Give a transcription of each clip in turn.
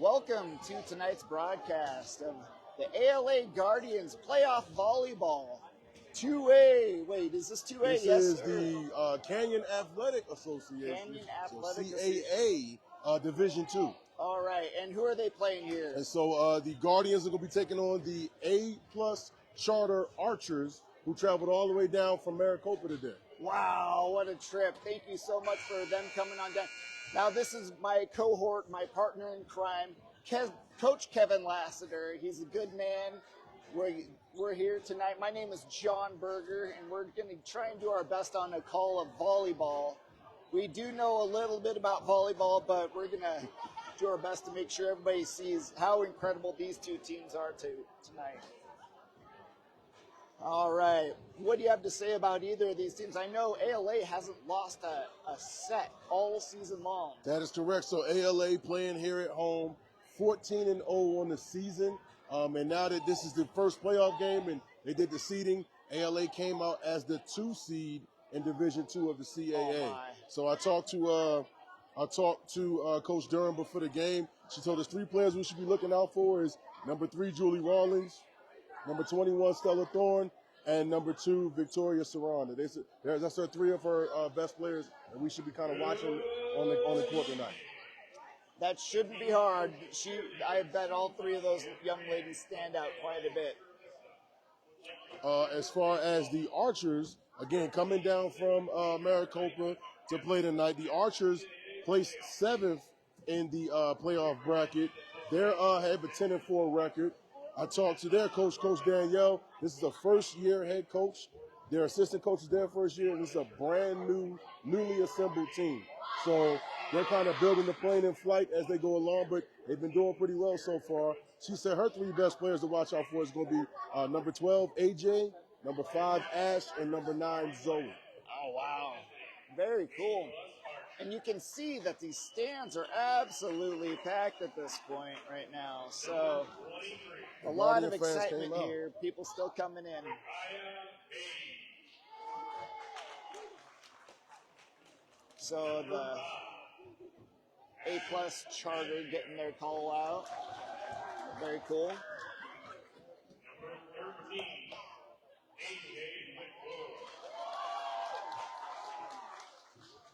Welcome to tonight's broadcast of the ALA Guardians Playoff Volleyball 2A. Wait, is this 2A? This yes, is sir. the Canyon Athletic Association, Canyon Athletic so CAA Division II. All right, and who are they playing here? And so the Guardians are going to be taking on the A+ Charter Archers, who traveled all the way down from Maricopa today. Wow, what a trip. Thank you so much for them coming on down. Now, this is my cohort, my partner in crime, Coach Kevin Lassiter. He's a good man. We're here tonight. My name is John Berger, and we're going to try and do our best on a call of volleyball. We do know a little bit about volleyball, but we're going to do our best to make sure everybody sees how incredible these two teams are tonight. All right. What do you have to say about either of these teams? I know ALA hasn't lost a set all season long. That is correct. So ALA playing here at home, 14-0 on the season. And now that this is the first playoff game and they did the seeding, ALA came out as the 2 seed in Division II of the CAA. Oh, so I talked to Coach Durham before the game. She told us 3 players we should be looking out for is number 3, Julie Rawlings, number 21, Stella Thorne, and number 2, Victoria Saranda. That's her 3 of her best players, and we should be kind of watching on the court tonight. That shouldn't be hard. I bet all 3 of those young ladies stand out quite a bit. As far as the Archers, again, coming down from Maricopa to play tonight, the Archers placed 7th in the playoff bracket. They have a 10-4 record. I talked to their coach, Coach Danielle. This is a first-year head coach. Their assistant coach is their first year, and this is a brand-new, newly assembled team. So they're kind of building the plane in flight as they go along, but they've been doing pretty well so far. She said her 3 best players to watch out for is going to be number 12, AJ, number 5, Ash, and number 9, Zoe. Oh, wow. Very cool. And you can see that these stands are absolutely packed at this point right now. So a lot of excitement here. People still coming in. So the A+ Charter getting their call out. Very cool.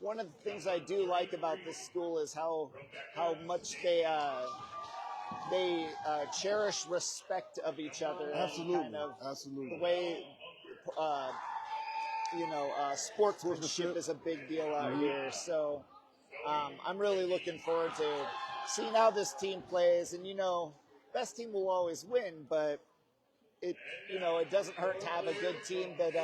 One of the things I do like about this school is how much they cherish respect of each other. Absolutely, kind of absolutely. The way sportsmanship is a big deal out here. So I'm really looking forward to seeing how this team plays. And best team will always win, but it doesn't hurt to have a good team that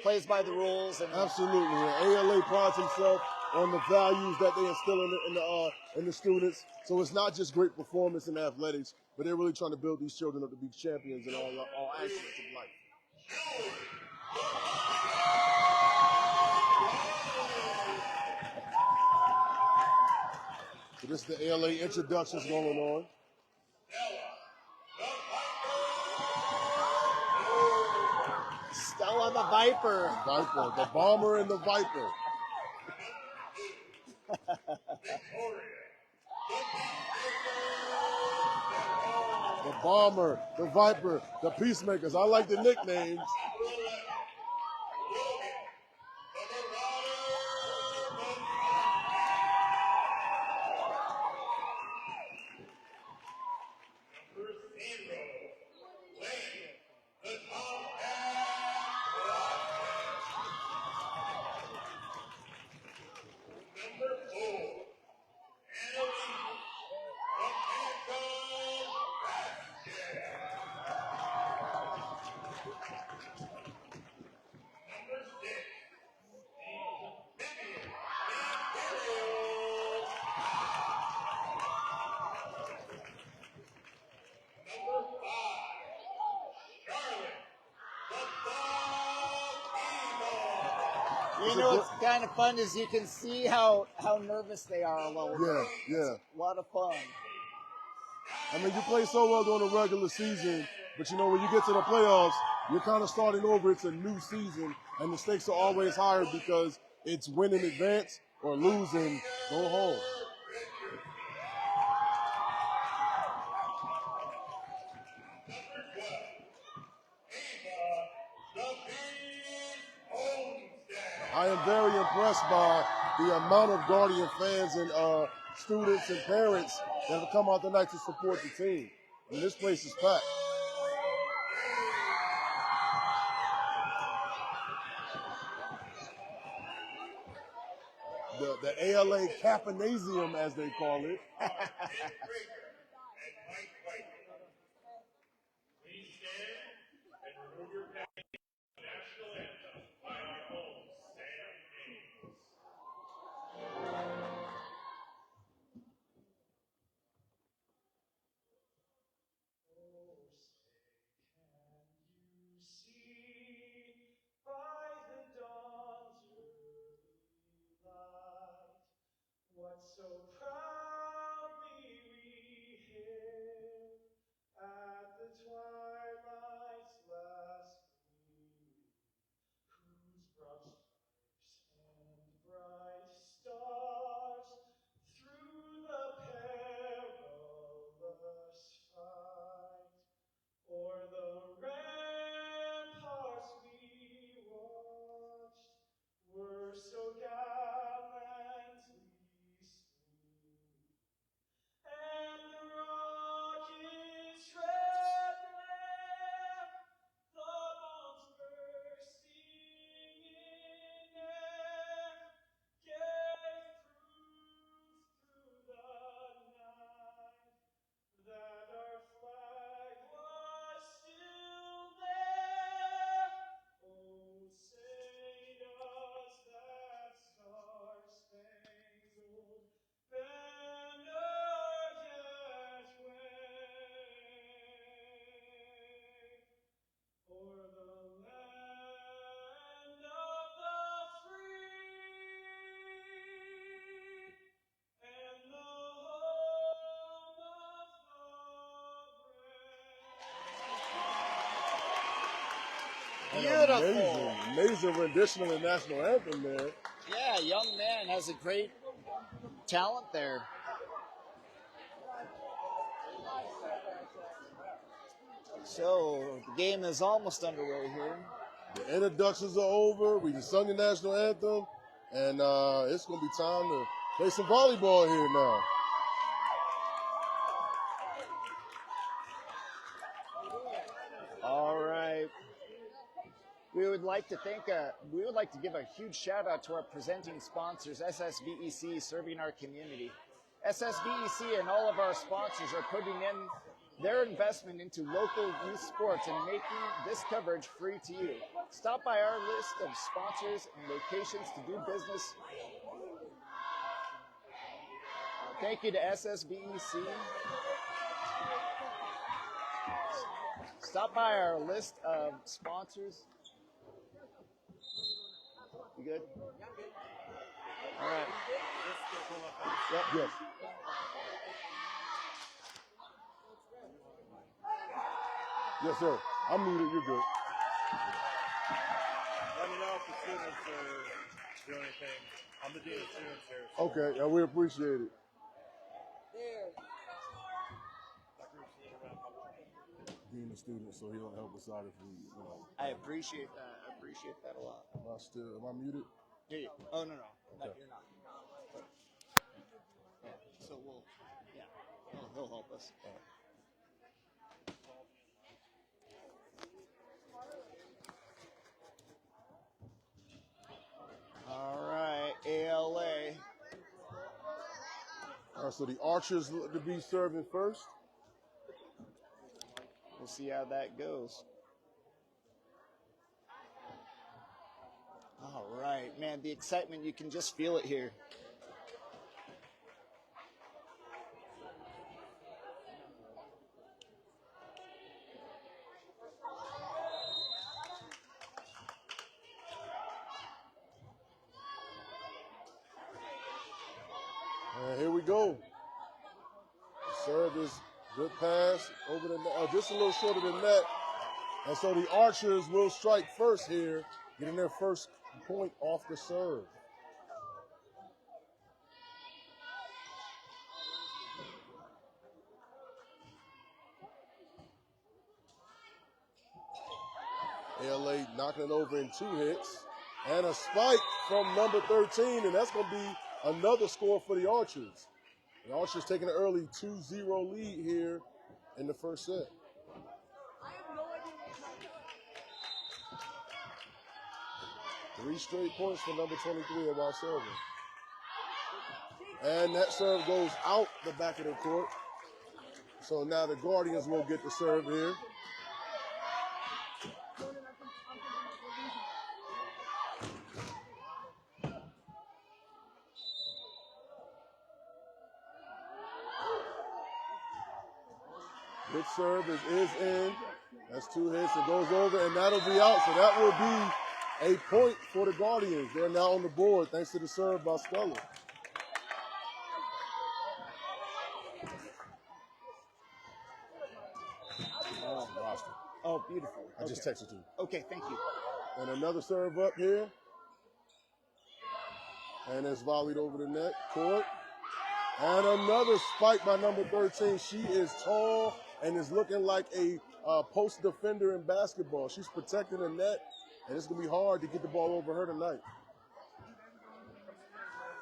plays by the rules. And absolutely, ALA prides himself on the values that they instill in the students. So it's not just great performance in athletics, but they're really trying to build these children up to be champions in all aspects of life. So this is the ALA introductions going on. Stella the Viper. The Bomber and the Viper. The Bomber, the Viper, the Peacemakers. I like the nicknames. What's kind of fun is you can see how nervous they are a little bit. Yeah. It's a lot of fun. I mean, you play so well during the regular season, but when you get to the playoffs, you're kind of starting over. It's a new season, and the stakes are always higher because it's win in advance or lose and go home. I am very impressed by the amount of Guardian fans and students and parents that have come out tonight to support the team. And this place is packed. The ALA Capanasium, as they call it. What so proudly we hailed at the twilight's last gleaming, whose broad stripes and bright stars through the perilous fight o'er the ramparts we watched were so gallantly streaming, and the rocket's red glare, the bombs bursting in air, gave proof through the night that our flag was still there. Oh, say does that star-spangled banner yet wave o'er the land of the free and the home of the brave. Beautiful. Amazing rendition of the national anthem there. Yeah, young man has a great talent there. So the game is almost underway here. The introductions are over. We just sung the national anthem, and it's going to be time to play some volleyball here now. All right. We would like to give a huge shout out to our presenting sponsors, SSVEC, serving our community. SSVEC and all of our sponsors are putting in their investment into local youth sports and making this coverage free to you. Stop by our list of sponsors and locations to do business. Thank you to SSVEC. Stop by our list of sponsors. You good? All right. Yep. Yes. Yes, sir. I'm muted. You're good. Let me know if the students are doing anything. I'm the dean of students here. So Okay, yeah, we appreciate it. that group's a little wrapped up. Dean of students, so he'll help us out if we, I appreciate that. I appreciate that a lot. Am I muted? Yeah. Oh, no. Okay. You're not. Yeah. So he'll help us. All right, ALA. All right, so the Archers look to be serving first. We'll see how that goes. All right, man, the excitement, you can just feel it here. And here we go. Serve is good pass over the net, just a little short of the net. And so the Archers will strike first here, getting their first point off the serve. ALA knocking it over in 2 hits. And a spike from number 13, and that's going to be another score for the Archers. The Archers taking an early 2-0 lead here in the first set. Three straight points for number 23 of our server. And that serve goes out the back of the court. So now the Guardians will get the serve here. Good serve is in. That's two hits. It goes over, and that'll be out. So that will be a point for the Guardians. They're now on the board thanks to the serve by Stella. Oh, beautiful. I just texted you. Okay, thank you. And another serve up here. And it's volleyed over the net court. And another spike by number 13. She is tall and is looking like a post defender in basketball. She's protecting the net, and it's going to be hard to get the ball over her tonight.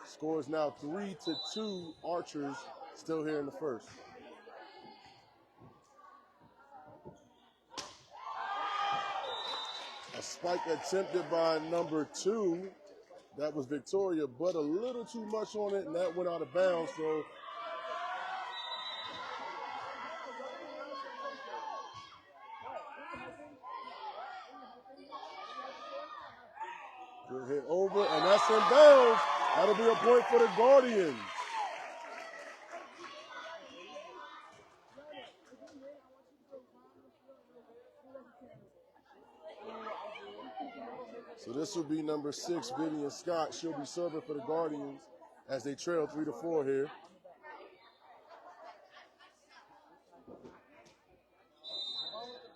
Score is now 3-2 Archers, still here in the first. A spike attempted by number 2. That was Victoria, but a little too much on it, and that went out of bounds. So good hit over, and that's in bounds. That'll be a point for the Guardians. So this will be number 6, Vivian Scott. She'll be serving for the Guardians as they trail 3-4 here.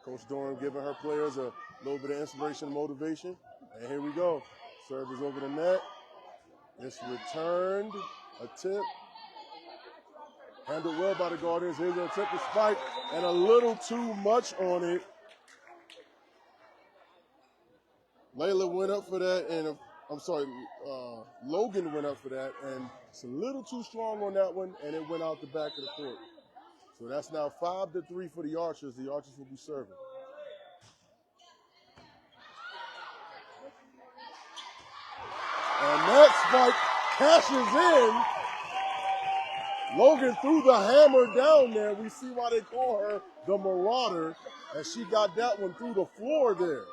Coach Durham giving her players a little bit of inspiration and motivation. And here we go. Serve is over the net. It's returned. Attempt. Handled well by the Guardians. Here's an attempt to spike, and a little too much on it. Layla went up for that, and Logan went up for that, and it's a little too strong on that one, and it went out the back of the court. So that's now 5-3 for the Archers. The Archers will be serving. And that spike cashes in. Logan threw the hammer down there. We see why they call her the Marauder, as she got that one through the floor there.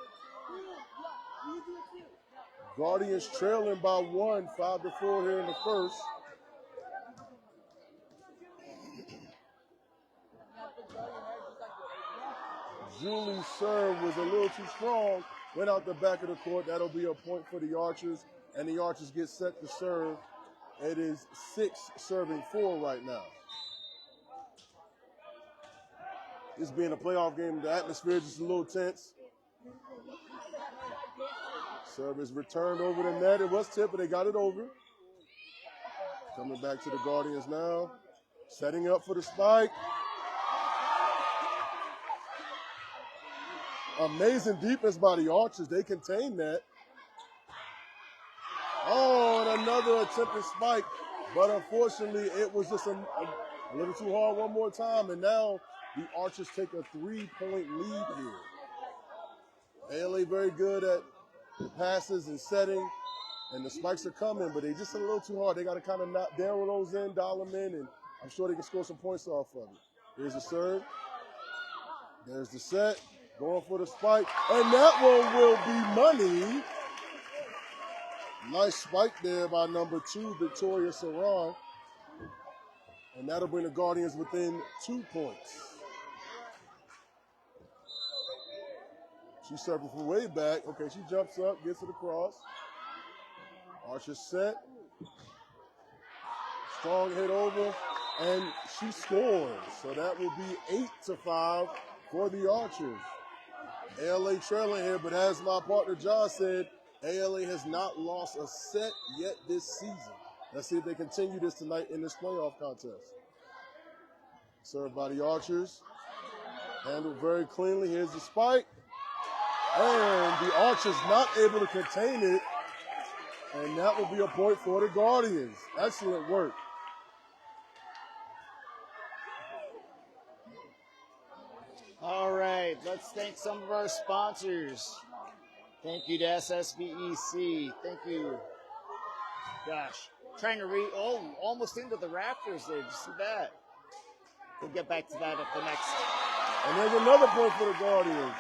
Guardians trailing by 1, 5-4 here in the first. Julie's serve was a little too strong, went out the back of the court. That'll be a point for the Archers, and the Archers get set to serve. It is 6-4 right now. This being a playoff game, the atmosphere is just a little tense. Serve is returned over the net. It was tipped, but they got it over. Coming back to the Guardians now. Setting up for the spike. Amazing defense by the Archers. They contained that. Oh, and another attempted spike. But unfortunately, it was just a little too hard one more time. And now the Archers take a 3-point lead here. ALA very good at the passes and setting, and the spikes are coming, but they just a little too hard. They got to kind of narrow those in, dial them in, and I'm sure they can score some points off of it. Here's the serve. There's the set. Going for the spike, and that one will be money. Nice spike there by number 2, Victoria Saran. And that'll bring the Guardians within 2 points. She's serving from way back. Okay, she jumps up, gets it across. Archer set. Strong hit over, and she scores. So that will be 8-5 for the Archers. ALA trailing here, but as my partner John said, ALA has not lost a set yet this season. Let's see if they continue this tonight in this playoff contest. Served by the Archers. Handled very cleanly. Here's the spike. And the Archers not able to contain it. And that will be a point for the Guardians. Excellent work. All right, let's thank some of our sponsors. Thank you to SSVEC. Thank you. Gosh, trying to read, almost into the rafters there. Did you see that? We'll get back to that at the next. And there's another point for the Guardians.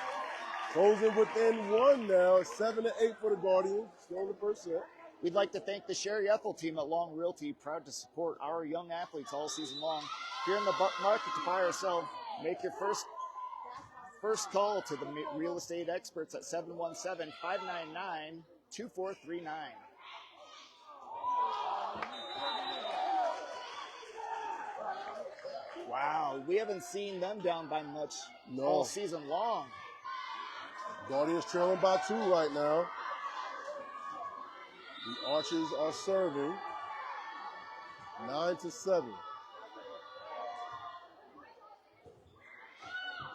Closing within one now. 7-8 for the Guardians. Still in the first set. We'd like to thank the Sherry Ethel team at Long Realty, proud to support our young athletes all season long. If you're in the market to buy or sell, make your first call to the real estate experts at 717-599-2439. Wow, we haven't seen them down by much all season long. Guardians trailing by 2 right now. The Archers are serving 9-7.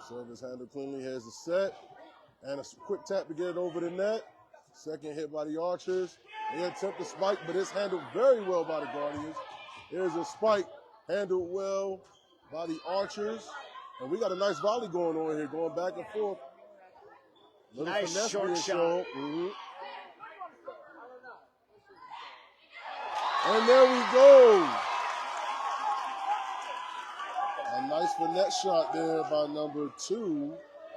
Service handled cleanly. Here's the set. And a quick tap to get it over the net. Second hit by the Archers. They attempt to spike, but it's handled very well by the Guardians. Here's a spike handled well by the Archers. And we got a nice volley going on here, going back and forth. Little Nice short shot. And there we go. A nice finesse shot there by number 2,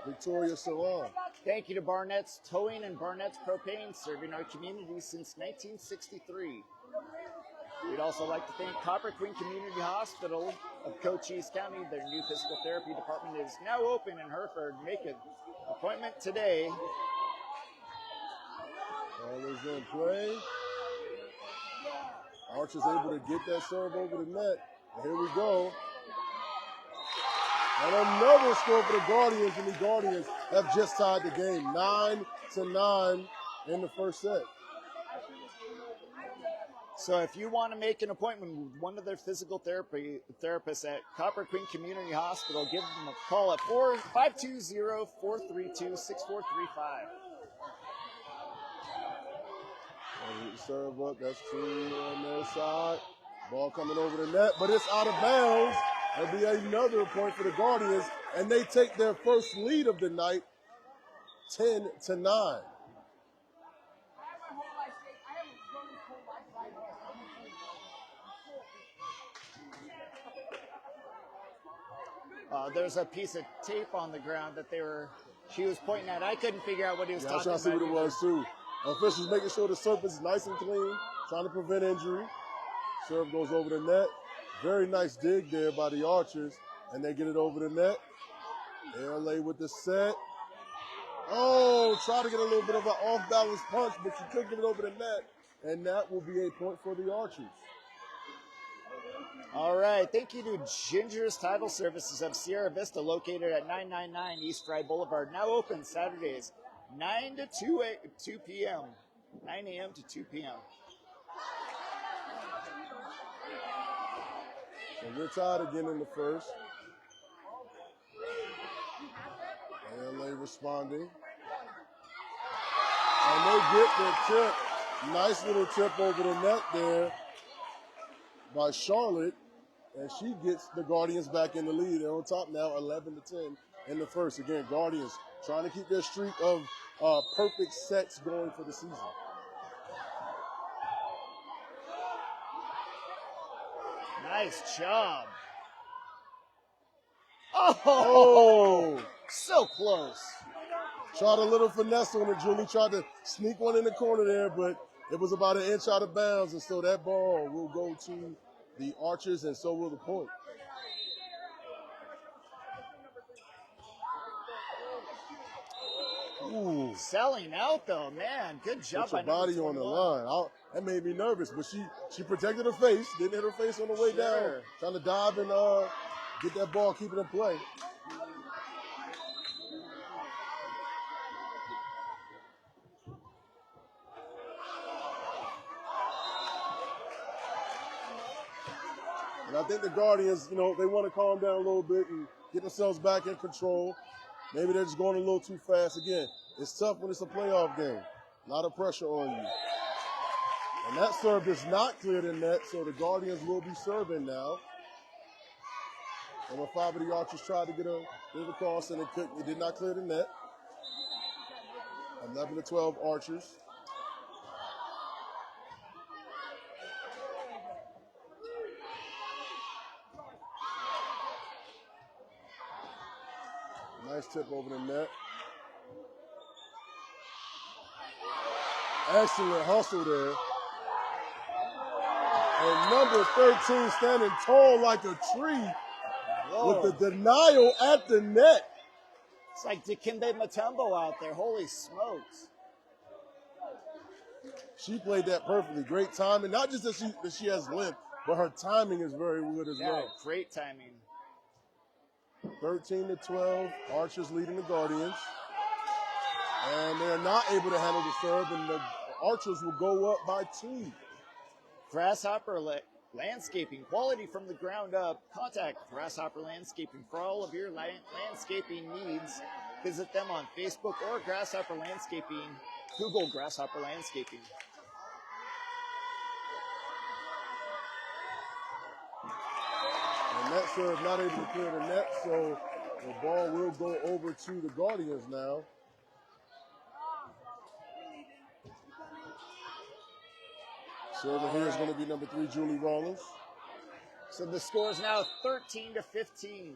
Victoria Saran. Thank you to Barnett's Towing and Barnett's Propane, serving our community since 1963. We'd also like to thank Copper Queen Community Hospital of Cochise County. Their new physical therapy department is now open in Hereford. Make an appointment today. Ball is in play. Archer's able to get that serve over the net. And here we go. And another score for the Guardians, and the Guardians have just tied the game. 9-9 in the first set. So if you want to make an appointment with one of their physical therapists at Copper Queen Community Hospital, give them a call at 520-432-6435. Serve up, that's 2 on their side. Ball coming over the net, but it's out of bounds. That'll be another point for the Guardians, and they take their first lead of the night, 10-9. There's a piece of tape on the ground that she was pointing at. I couldn't figure out what he was talking about. I was trying to see what it was too. Officials making sure the surface is nice and clean, trying to prevent injury. Serve goes over the net. Very nice dig there by the Archers, and they get it over the net. ALA with the set. Oh, try to get a little bit of an off-balance punch, but she couldn't get it over the net, and that will be a point for the Archers. All right, thank you to Ginger's Title Services of Sierra Vista, located at 999 East Dry Boulevard, now open Saturdays, 9 to 2 p.m., 9 a.m. to 2 p.m. So we're tied again in the first. ALA responding. And they get the tip. Nice little tip over the net there by Charlotte. And she gets the Guardians back in the lead. They're on top now, 11-10 in the first. Again, Guardians trying to keep their streak of perfect sets going for the season. Nice job. Oh, so close. Tried a little finesse on it. Julie tried to sneak one in the corner there, but it was about an inch out of bounds, and so that ball will go to the Archers, and so will the point. Ooh. Selling out, though, man. Good job. Put your body on the line. That made me nervous, but she protected her face. Didn't hit her face on the way down. Trying to dive and get that ball, keep it in play. And I think the Guardians, they want to calm down a little bit and get themselves back in control. Maybe they're just going a little too fast. Again, it's tough when it's a playoff game. A lot of pressure on you. And that serve does not clear the net, so the Guardians will be serving now. Number 5 of the Archers tried to get a bit of a cross, and it did not clear the net. 11 to 12 Archers. Nice tip over the net. Excellent hustle there. And number 13 standing tall like a tree. Whoa. With the denial at the net. It's like Dikembe Mutombo out there. Holy smokes. She played that perfectly. Great timing. Not just that she has length, but her timing is very good as well. Great timing. 13 to 12. Archers leading the Guardians. And they're not able to handle the serve, and the Archers will go up by 2. Grasshopper Landscaping, quality from the ground up. Contact Grasshopper Landscaping for all of your landscaping needs. Visit them on Facebook or Grasshopper Landscaping. Google Grasshopper Landscaping. And that serve not able to clear the net, so the ball will go over to the Guardians now. Server here is going to be number 3, Julie Rollins. So the score is now 13 to 15.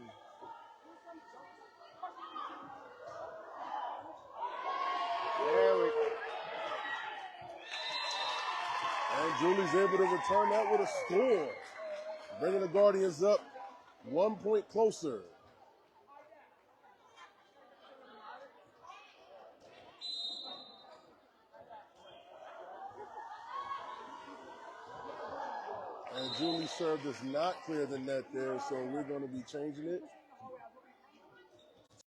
There we go. And Julie's able to return that with a score, bringing the Guardians up 1 point closer. And Julie's serve does not clear the net there, so we're going to be changing it.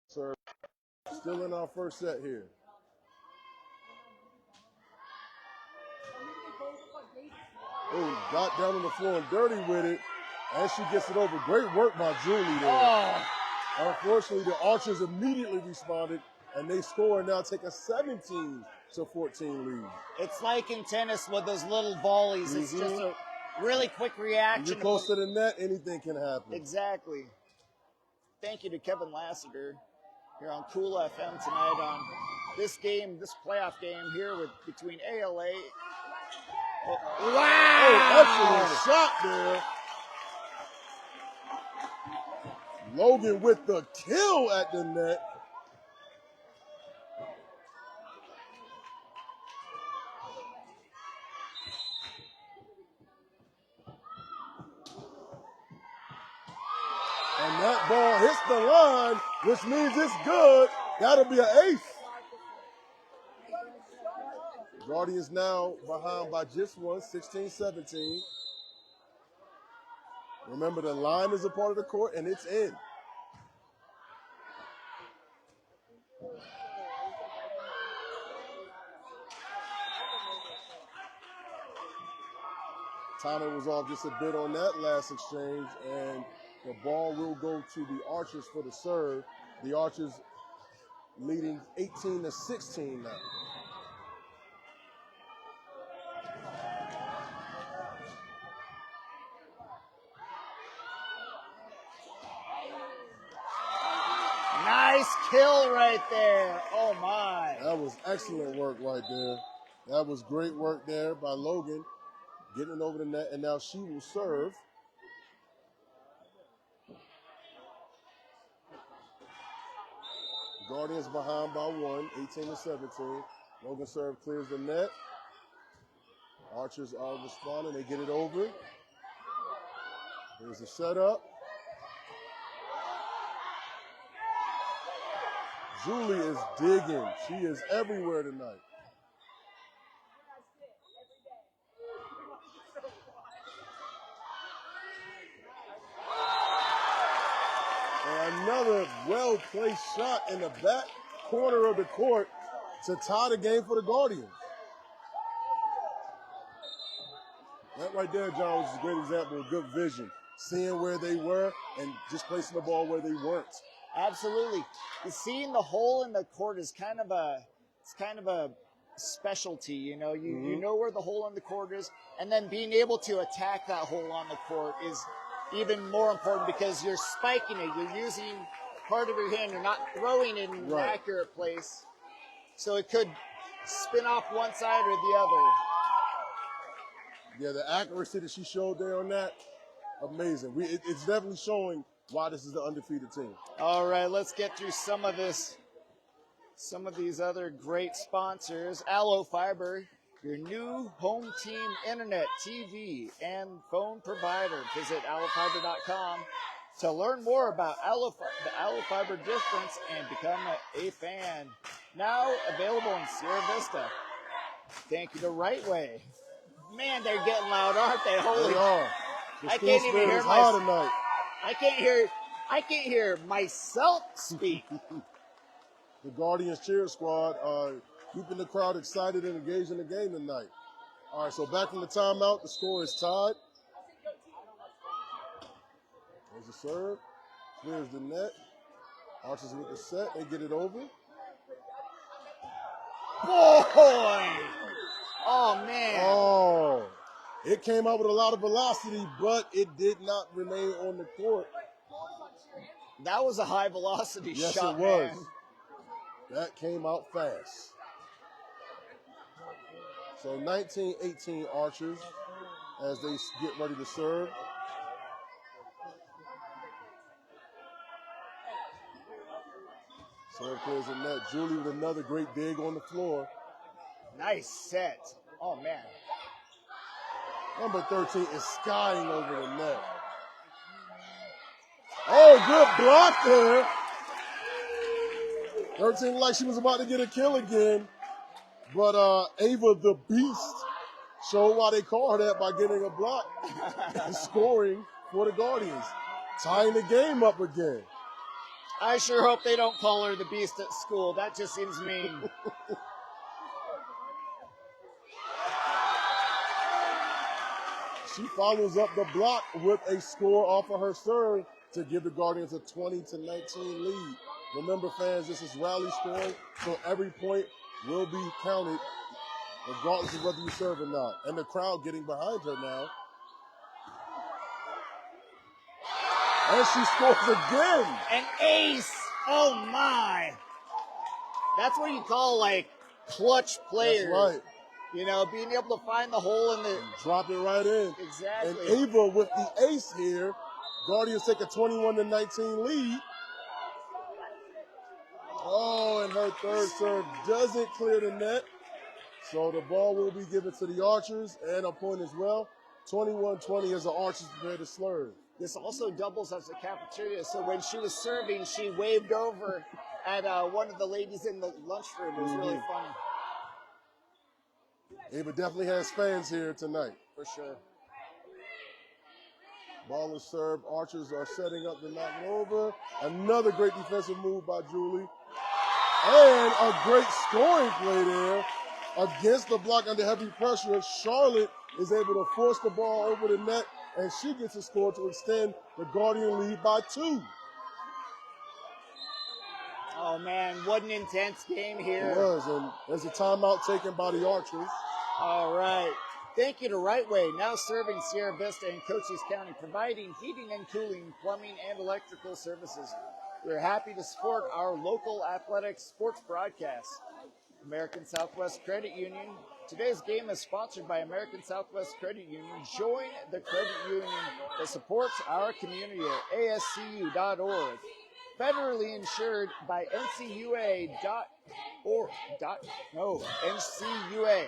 Serve still in our first set here. Oh, got down on the floor and dirty with it, and she gets it over. Great work by Julie there. Oh. Unfortunately, the Archers immediately responded, and they score and now take a 17 to 14 lead. It's like in tennis with those little volleys. It's just a really quick reaction. When you're close to the net, anything can happen. Exactly. Thank you to Kevin Lassiter here on Cool FM tonight on this game, this playoff game here between ALA. Oh, wow! Oh, excellent shot there. Logan with the kill at the net. And that ball hits the line, which means it's good. That'll be an ace. Guardians now behind by just one, 16-17. Remember, the line is a part of the court, and it's in. Timing was off just a bit on that last exchange, and the ball will go to the Archers for the serve. The Archers leading 18-16 now. Nice kill right there. Oh, my. That was excellent work right there. That was great work there by Logan, getting it over the net, and now she will serve. Guardians behind by one, 18-17. Logan serve clears the net. Archers are responding. They get it over. Here's the setup. Julie is digging. She is everywhere tonight. And another well-placed shot in the back corner of the court to tie the game for the Guardians. That right there, John, was a great example of good vision. Seeing where they were and just placing the ball where they weren't. Absolutely. Seeing the hole in the court is kind of a specialty. You know, you know where the hole on the court is, and then being able to attack that hole on the court is even more important because you're spiking it. You're using part of your hand. You're not throwing it in an accurate place. So it could spin off one side or the other. Yeah, the accuracy that she showed there on that, amazing. It's definitely showing why this is the undefeated team. All right, let's get through some of these other great sponsors. ALLO Fiber, your new home team internet, TV, and phone provider. Visit allofiber.com to learn more about the ALLO Fiber difference and become a fan. Now available in Sierra Vista. Thank you to Right Way. Man, they're getting loud, aren't they? Holy! They are. The I school can't even spirit hear is high tonight. I can't hear myself speak. The Guardians cheer squad keeping the crowd excited and engaged in the game tonight. All right, so back from the timeout, the score is tied. There's the serve. Clears the net. Archers with the set. They get it over. Boy! Oh, man. Oh, it came out with a lot of velocity, but it did not remain on the court. That was a high velocity Yes, shot, it was. man. That came out fast. So 19-18 Archers as they get ready to serve. Serve clears the net. Julie with another great dig on the floor. Nice set. Oh, man. Number 13 is skying over the net. Oh, good block there. 13 like she was about to get a kill again. But Ava the Beast showed why they call her that by getting a block and scoring for the Guardians. Tying the game up again. I sure hope they don't call her the Beast at school. That just seems mean. She follows up the block with a score off of her serve to give the Guardians a 20-19 lead. Remember, fans, this is rally scoring, so every point will be counted, regardless of whether you serve or not. And the crowd getting behind her now. And she scores again. An ace. Oh, my. That's what you call, like, clutch players. That's right. You know, being able to find the hole in the... Drop it right in. Exactly. And Ava with the ace here. Guardians take a 21-19 lead. Oh, and her third serve doesn't clear the net. So the ball will be given to the Archers and a point as well. 21-20 as the Archers prepare to slurve. This also doubles as a cafeteria. So when she was serving, she waved over at one of the ladies in the lunchroom. It was really funny. Ava definitely has fans here tonight. For sure. Ball is served. Archers are setting up to knock it over. Another great defensive move by Julie. And a great scoring play there. Against the block under heavy pressure, Charlotte is able to force the ball over the net, and she gets a score to extend the Guardian lead by 2. Oh, man, what an intense game here. It was, and there's a timeout taken by the Archers. All right. Thank you to Right Way, now serving Sierra Vista and Cochise County, providing heating and cooling, plumbing, and electrical services. We're happy to support our local athletic sports broadcasts. American Southwest Credit Union. Today's game is sponsored by American Southwest Credit Union. Join the credit union that supports our community at ascu.org. Federally insured by NCUA. NCUA.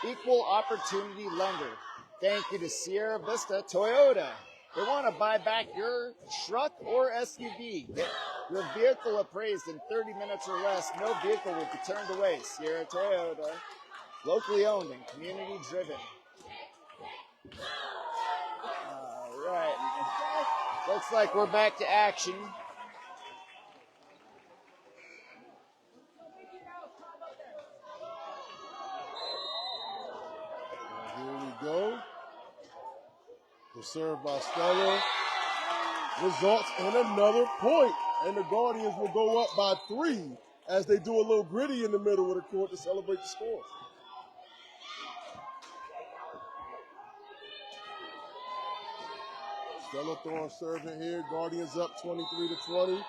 Equal Opportunity Lender. Thank you to Sierra Vista Toyota. They want to buy back your truck or SUV. Get your vehicle appraised in 30 minutes or less. No vehicle will be turned away. Sierra Toyota, locally owned and community driven. All right. Looks like we're back to action. Here we go. The serve by Stella results in another point, and the Guardians will go up by 3 as they do a little gritty in the middle of the court to celebrate the score. Stella Thorne serving here. Guardians up 23-20.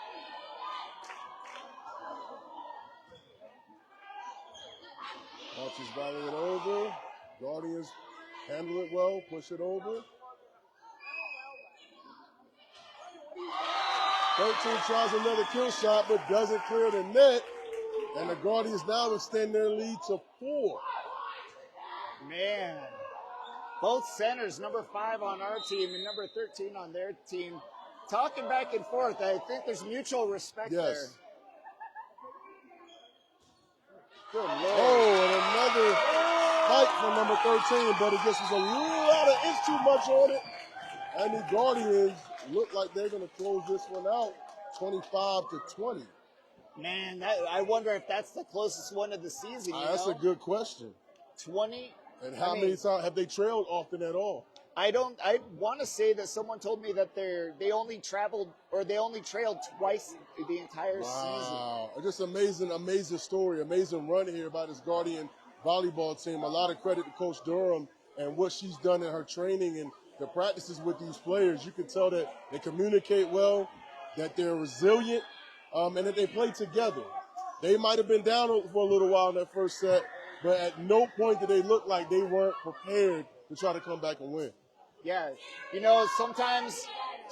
Archers volley it over. Guardians handle it well, push it over. 13 tries another kill shot, but doesn't clear the net. And the Guardians now extend their lead to 4. Man, both centers, number 5 on our team and number 13 on their team, talking back and forth. I think there's mutual respect there. Yes. Good Lord. Oh, and another fight from number 13, but it just was a little inch too much on it. And the Guardians look like they're going to close this one out 25-20. Man, I wonder if that's the closest one of the season. That's a good question. 20. And how many times have they trailed often at all? I want to say that someone told me that they only trailed twice the entire season. Wow. Just amazing story, amazing run here by this Guardian volleyball team. A lot of credit to Coach Durham and what she's done in her training and the practices with these players. You can tell that they communicate well, that they're resilient, and that they play together. They might have been down for a little while in that first set, but at no point did they look like they weren't prepared to try to come back and win. Yeah, sometimes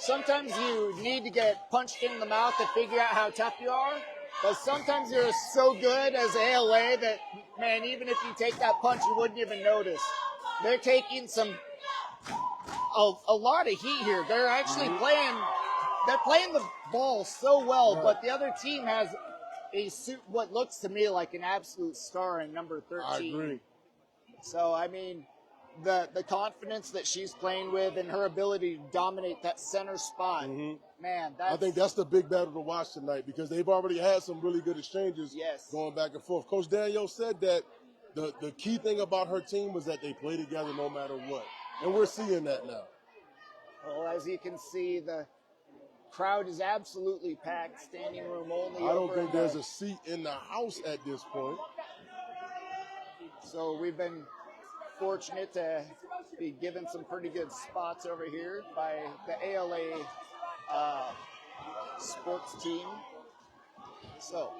you need to get punched in the mouth to figure out how tough you are, but sometimes you're so good as ALA that, man, even if you take that punch, you wouldn't even notice. They're taking a lot of heat here. They're actually playing the ball so well, right. But the other team has what looks to me like an absolute star in number 13. I agree. So, I mean, the confidence that she's playing with and her ability to dominate that center spot, man, I think that's the big battle to watch tonight because they've already had some really good exchanges going back and forth. Coach Daniel said that the key thing about her team was that they play together no matter what. And we're seeing that now. Well, as you can see, the crowd is absolutely packed, standing room only. I don't think there's a seat in the house at this point. So we've been fortunate to be given some pretty good spots over here by the ALA sports team. So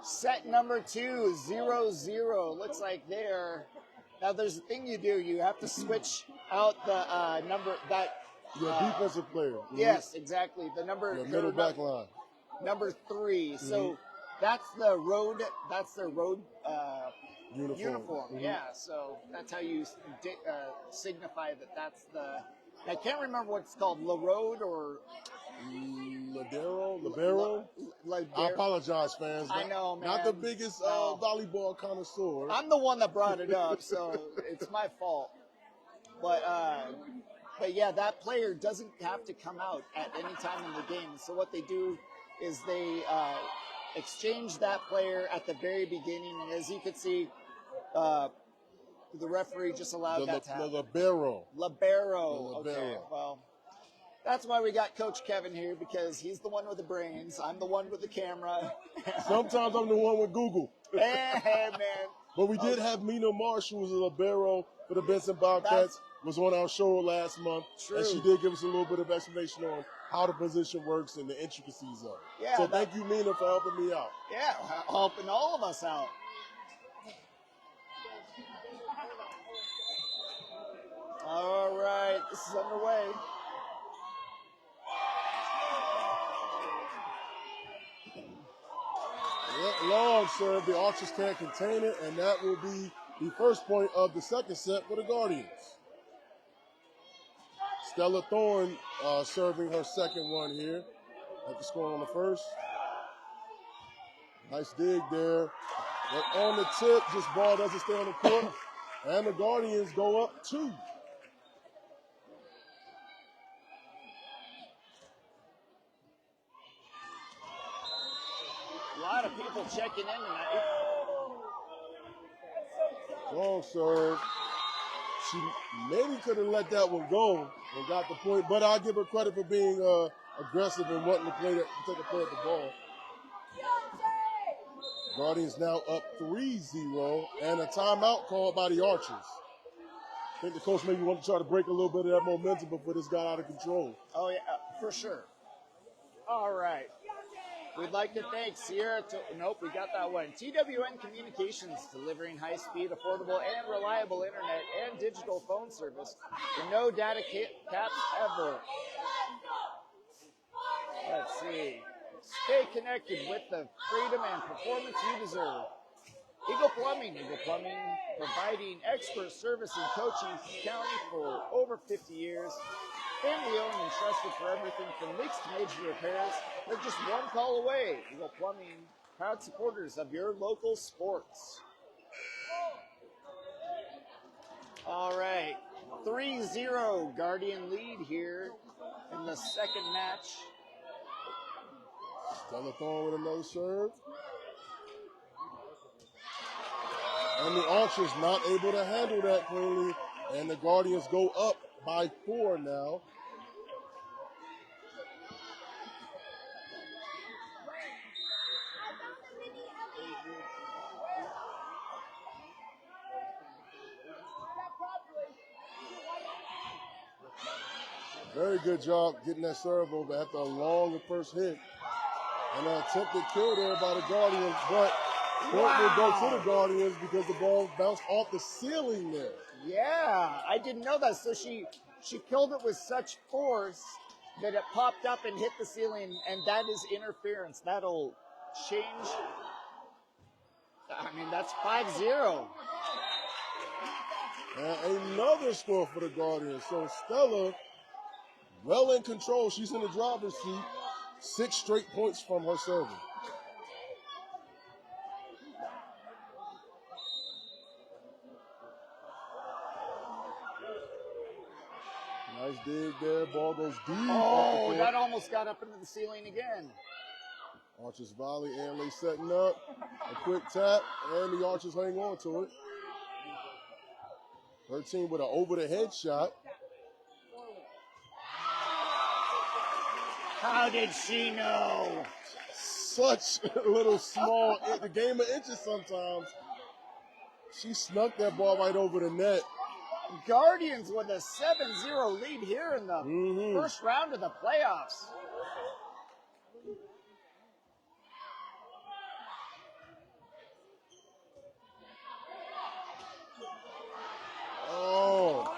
set number 2, 0-0. Looks like they're now. There's a thing you do. You have to switch out the number that. Your defensive player. Yes, exactly. The number. Your middle back line. Number 3. So that's the road. That's their road uniform. Yeah. So that's how you signify that. That's the. I can't remember what it's called. La Road or. Libero? I apologize, fans. I know, man. Not the biggest volleyball connoisseur. I'm the one that brought it up, so it's my fault. But yeah, that player doesn't have to come out at any time in the game. So what they do is they exchange that player at the very beginning, and as you can see, the referee just allowed that to happen. Libero. Okay, well. That's why we got Coach Kevin here, because he's the one with the brains. I'm the one with the camera. Sometimes I'm the one with Google. Hey, man. But we did have Mina Marsh, who was a libero for the Benson Bobcats, was on our show last month. True. And she did give us a little bit of explanation on how the position works and the intricacies of it. Yeah, so thank you, Mina, for helping me out. Yeah, helping all of us out. All right, this is underway. Long serve, the Archers can't contain it, and that will be the first point of the second set for the Guardians. Stella Thorne serving her second one here. At the score on the first. Nice dig there. But on the tip, just ball doesn't stay on the court, and the Guardians go up 2. A lot of people checking in tonight. Long serve. She maybe could have let that one go and got the point, but I'll give her credit for being aggressive and wanting to take a play at the ball. Guardians now up 3-0, and a timeout called by the Archers. I think the coach maybe wanted to try to break a little bit of that momentum before this got out of control. Oh, yeah, for sure. All right. We'd like to thank Sierra. Nope, we got that one. TWN Communications, delivering high-speed, affordable, and reliable internet and digital phone service with no data caps ever. Let's see. Stay connected with the freedom and performance you deserve. Eagle Plumbing, providing expert service in Cochise County for over 50 years. Family owned and trusted for everything from leaks to major repairs. They're just one call away. Eagle Plumbing, proud supporters of your local sports. All right, 3-0 Guardian lead here in the second match. Stella Thorne with another serve. And the Archers not able to handle that cleanly. And the Guardians go up by 4 now. Very good job getting that serve over after a long first hit. And an attempted kill there by the Guardians, but Court will go to the Guardians because the ball bounced off the ceiling there. Yeah, I didn't know that. So she killed it with such force that it popped up and hit the ceiling, and that is interference. That'll change. I mean, that's 5-0. And another score for the Guardians. So Stella, well in control. She's in the driver's seat. 6 straight points from her serving. Nice dig there. Ball goes deep. Oh, that almost got up into the ceiling again. Archers volley, Anley setting up. A quick tap, and the Archers hang on to it. 13 with an over-the-head shot. How did she know? Such a little small, the game of inches sometimes. She snuck that ball right over the net. Guardians with a 7-0 lead here in the first round of the playoffs. Oh,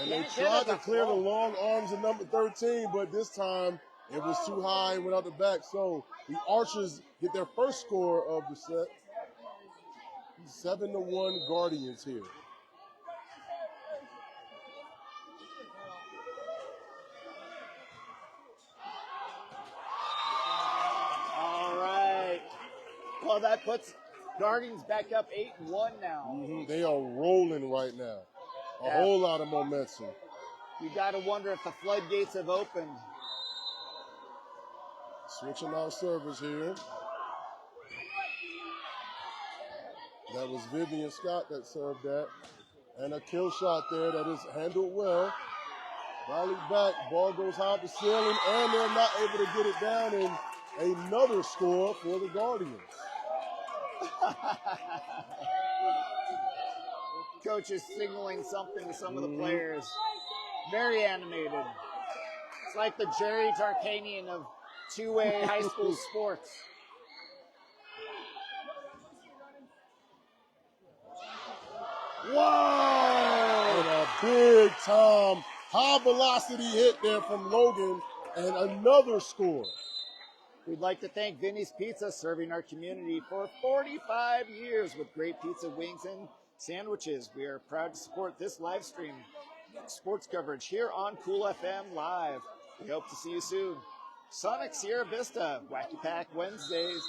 and they tried to clear the long arms of number 13, but this time it was too high and went out the back. So the Archers get their first score of the set. 7-1 Guardians here. All right. Well, that puts Guardians back up 8-1 now. They are rolling right now. A whole lot of momentum. You got to wonder if the floodgates have opened. Switching out servers here. That was Vivian Scott that served that. And a kill shot there that is handled well. Rallied back, ball goes high up the ceiling, and they're not able to get it down, and another score for the Guardians. Coach is signaling something to some of the players. Very animated. It's like the Jerry Tarkanian of two-way high school sports. Whoa! And a big time high velocity hit there from Logan, and another score. We'd like to thank Vinny's Pizza, serving our community for 45 years with great pizza, wings, and sandwiches. We are proud to support this live stream sports coverage here on Cool FM Live. We hope to see you soon. Sonic Sierra Vista, Wacky Pack Wednesdays.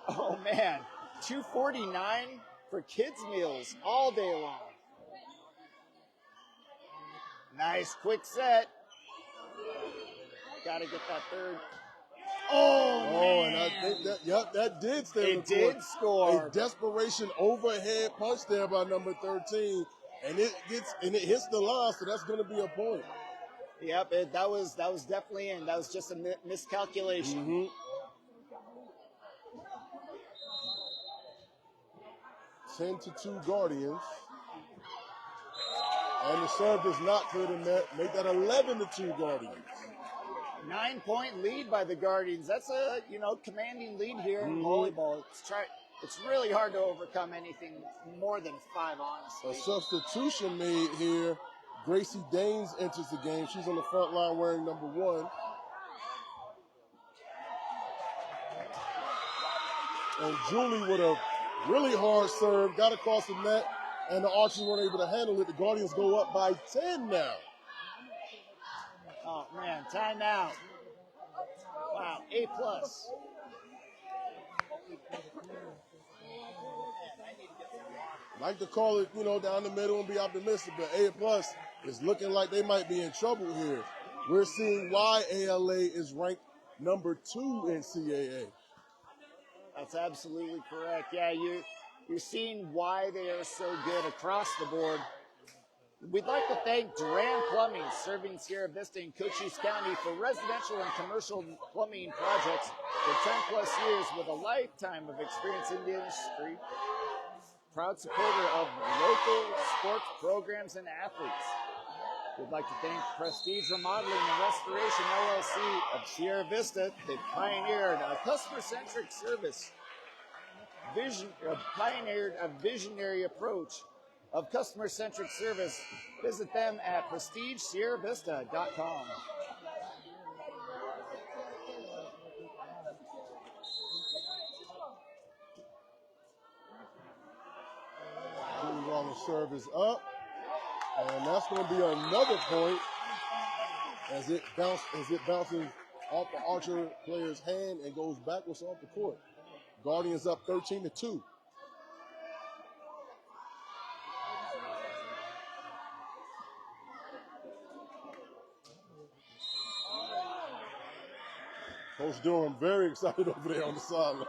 Oh man, $2.49 for kids meals all day long. Nice quick set. Got to get that third. Oh, man. And I think that did stay on the court. It did score. A desperation overhead punch there by number 13, and it hits the line, so that's going to be a point. Yep, that was definitely in. That was just a miscalculation. 10-2 Guardians. And the serve does not clear the net. Make that 11-2 Guardians. 9-point lead by the Guardians. That's a, commanding lead here in volleyball. It's really hard to overcome anything more than 5, honestly. A substitution made here. Gracie Daines enters the game. She's on the front line wearing number 1. And Julie with a really hard serve, got across the net, and the Archers weren't able to handle it. The Guardians go up by 10 now. Oh, man, timeout. Wow, A+. Like to call it, down the middle and be optimistic, but A+ is looking like they might be in trouble here. We're seeing why ALA is ranked number 2 in CAA. That's absolutely correct. Yeah, you're seeing why they are so good across the board. We'd like to thank Duran Plumbing, serving Sierra Vista and Cochise County for residential and commercial plumbing projects for 10+ years with a lifetime of experience in the industry. Proud supporter of local sports programs and athletes. We'd like to thank Prestige Remodeling and Restoration LLC of Sierra Vista. They pioneered a customer-centric service, pioneered a visionary approach of customer-centric service. Visit them at prestigesierravista.com. Julie serve is up. And that's going to be another point as it bounces off the Archer player's hand and goes backwards off the court. Guardians up 13-2. Coach Durham very excited over there on the sideline.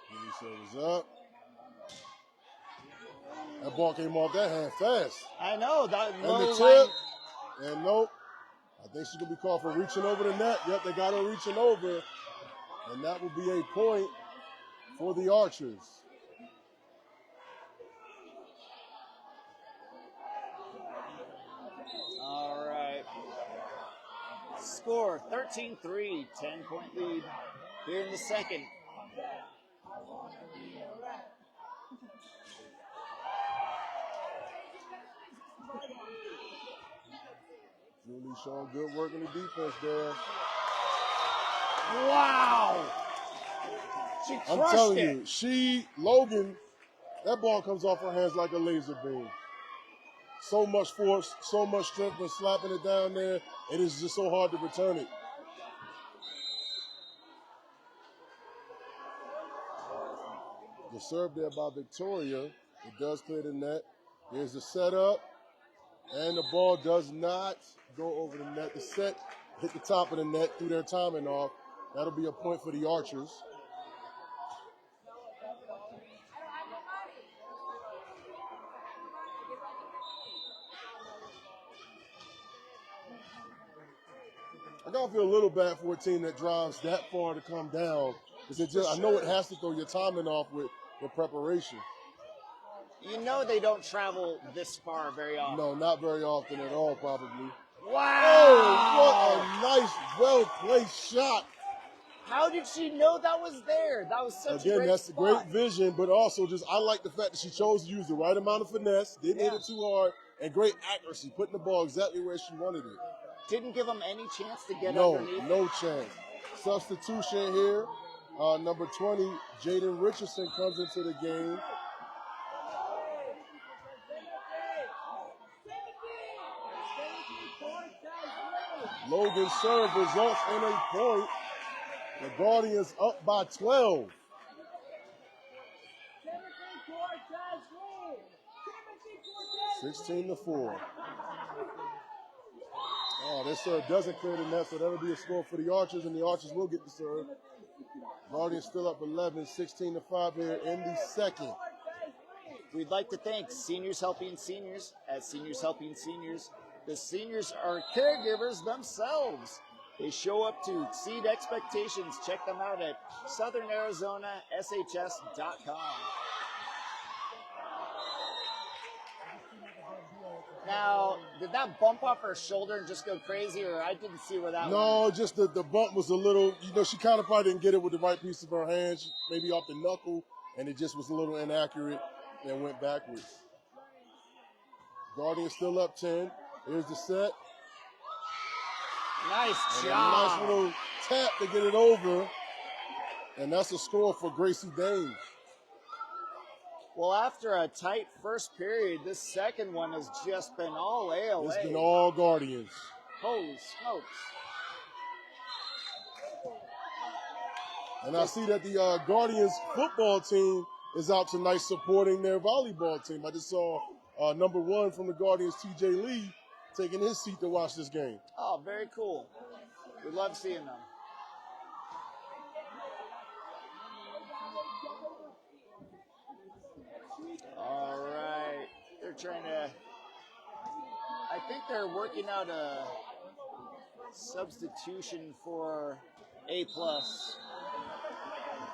Julie serve is up. That ball came off that hand fast. I know. And the tip. And nope. I think she's going to be called for reaching over the net. Yep, they got her reaching over. And that will be a point for the Archers. All right. Score 13-3, 10-point lead here in the second. Julie showing good work in the defense there. Wow! She crushed I'm telling you, Logan, that ball comes off her hands like a laser beam. So much force, so much strength when slapping it down there. It is just so hard to return it. The serve there by Victoria. It does clear the net. Here's the setup. And the ball does not go over the net. The set hit the top of the net through their timing off. That'll be a point for the Archers. I gotta feel a little bad for a team that drives that far to come down. Because I know it has to throw your timing off with preparation. You know they don't travel this far very often. No, not very often at all, probably. Wow! Oh, what a nice, well-placed shot. How did she know that was there? That was such a great that's spot. great vision, but also I like the fact that she chose to use the right amount of finesse, didn't hit it too hard, and great accuracy, putting the ball exactly where she wanted it. Didn't give them any chance to get underneath. No chance. Substitution here. Number 20, Jaden Richardson comes into the game. Logan's serve results in a point. The Guardians up by 12. (16-4). Oh, this serve doesn't clear the net, so that'll be a score for the Archers, and the Archers will get the serve. Guardians still up 11, 16-5 here in the second. We'd like to thank Seniors Helping Seniors at Seniors Helping Seniors. The seniors are caregivers themselves. They show up to exceed expectations. Check them out at SouthernArizonaSHS.com. Now, did that bump off her shoulder and just go crazy, or I didn't see where that went? No, just the bump was a little, she kind of probably didn't get it with the right piece of her hand, maybe off the knuckle, and it just was a little inaccurate and went backwards. Guardians still up 10. Here's the set. Nice And job. a nice little tap to get it over. And that's a score for Gracie Dames. Well, after a tight first period, this second one has just been all ALA. It's been all Guardians. Holy smokes. And I see that the Guardians football team is out tonight supporting their volleyball team. I just saw number 1 from the Guardians, TJ Lee, taking his seat to watch this game. Oh, very cool. We love seeing them. All right. They're trying to, I think they're working out a substitution for A+.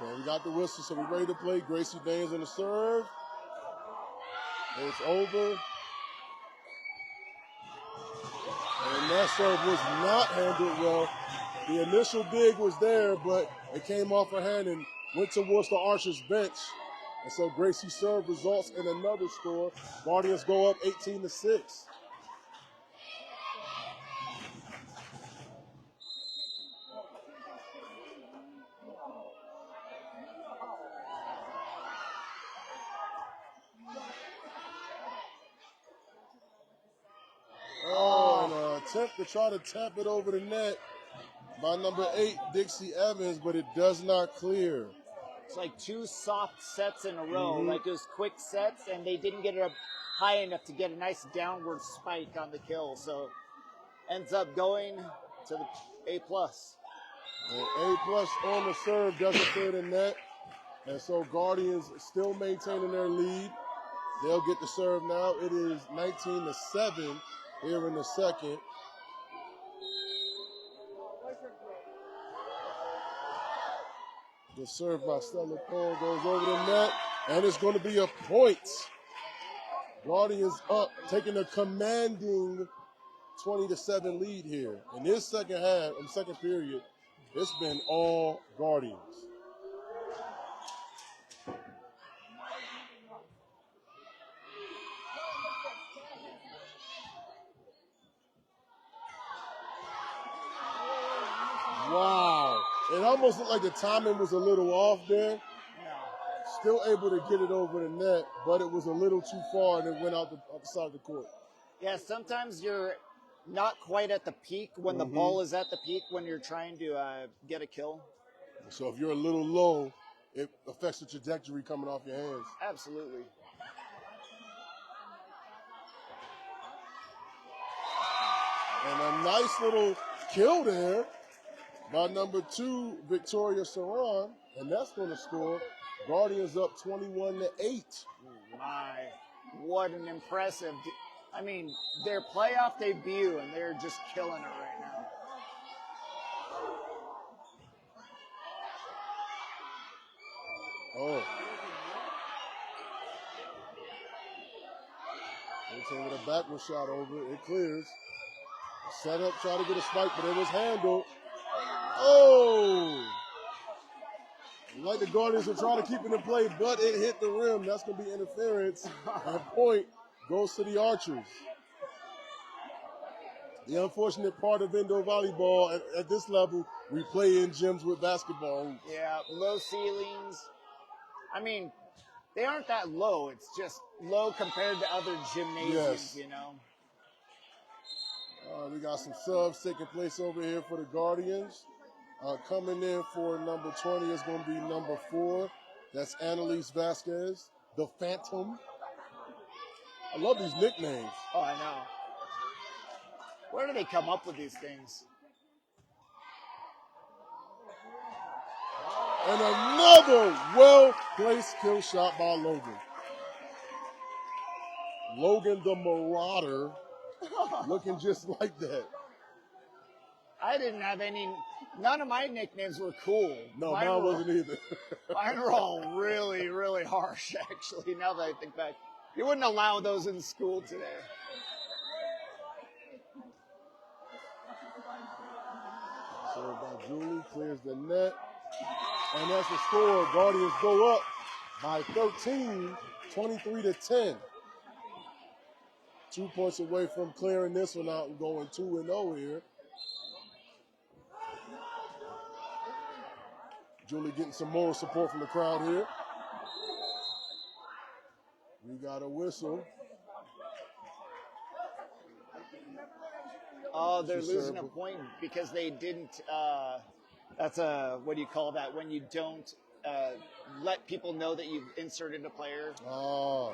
Okay, we got the whistle, so we're ready to play. Gracie Dames on the serve. It's over. And that serve was not handled well. The initial dig was there, but it came off her hand and went towards the Archers bench. And so Gracie's serve results in another score. Guardians go up 18-6. Oh, and an attempt to try to tap it over the net by number 8, Dixie Evans, but it does not clear. It's like 2 soft sets in a row, like it was quick sets, and they didn't get it up high enough to get a nice downward spike on the kill. So ends up going to the A+. And A+ on the serve doesn't clear the net. And so Guardians still maintaining their lead. They'll get the serve now. It is 19-7 here in the second. The serve by Stella Cole goes over the net, and it's going to be a point. Guardians up, taking a commanding 20-7 lead here. In this second period, it's been all Guardians. Wow. It almost looked like the timing was a little off there. Still able to get it over the net, but it was a little too far and it went out the side of the court. Yeah, sometimes you're not quite at the peak when the ball is at the peak when you're trying to get a kill. So if you're a little low, it affects the trajectory coming off your hands. Absolutely. And a nice little kill there by number 2, Victoria Saran, and that's going to score. Guardians up 21-8. My, what an impressive, I mean, their playoff debut, and they're just killing it right now. Oh. They're with a backward shot over it. It clears. Set up, try to get a spike, but it was handled. Oh! Like the Guardians are trying to keep it in play, but it hit the rim. That's going to be interference. And point goes to the Archers. The unfortunate part of indoor volleyball, at this level, we play in gyms with basketball hoops. Yeah, low ceilings. I mean, they aren't that low. It's just low compared to other gymnasiums, you know. We got some subs taking place over here for the Guardians. Coming in for number 20 is going to be number 4. That's Annalise Vasquez, the Phantom. I love these nicknames. Oh, I know. Where do they come up with these things? And another well-placed kill shot by Logan. Logan the Marauder, looking just like that. I didn't have any, none of my nicknames were cool. No, mine wasn't either. Mine were all really, really harsh, actually, now that I think back. You wouldn't allow those in school today. Served by Julie, clears the net. And that's the score. Guardians go up by 13, 23-10. 2 points away from clearing this one out and going 2-0 here. Julie getting some more support from the crowd here. We got a whistle. Oh, they're losing a point because they didn't. That's a, what do you call that? When you don't let people know that you've inserted a player. Oh.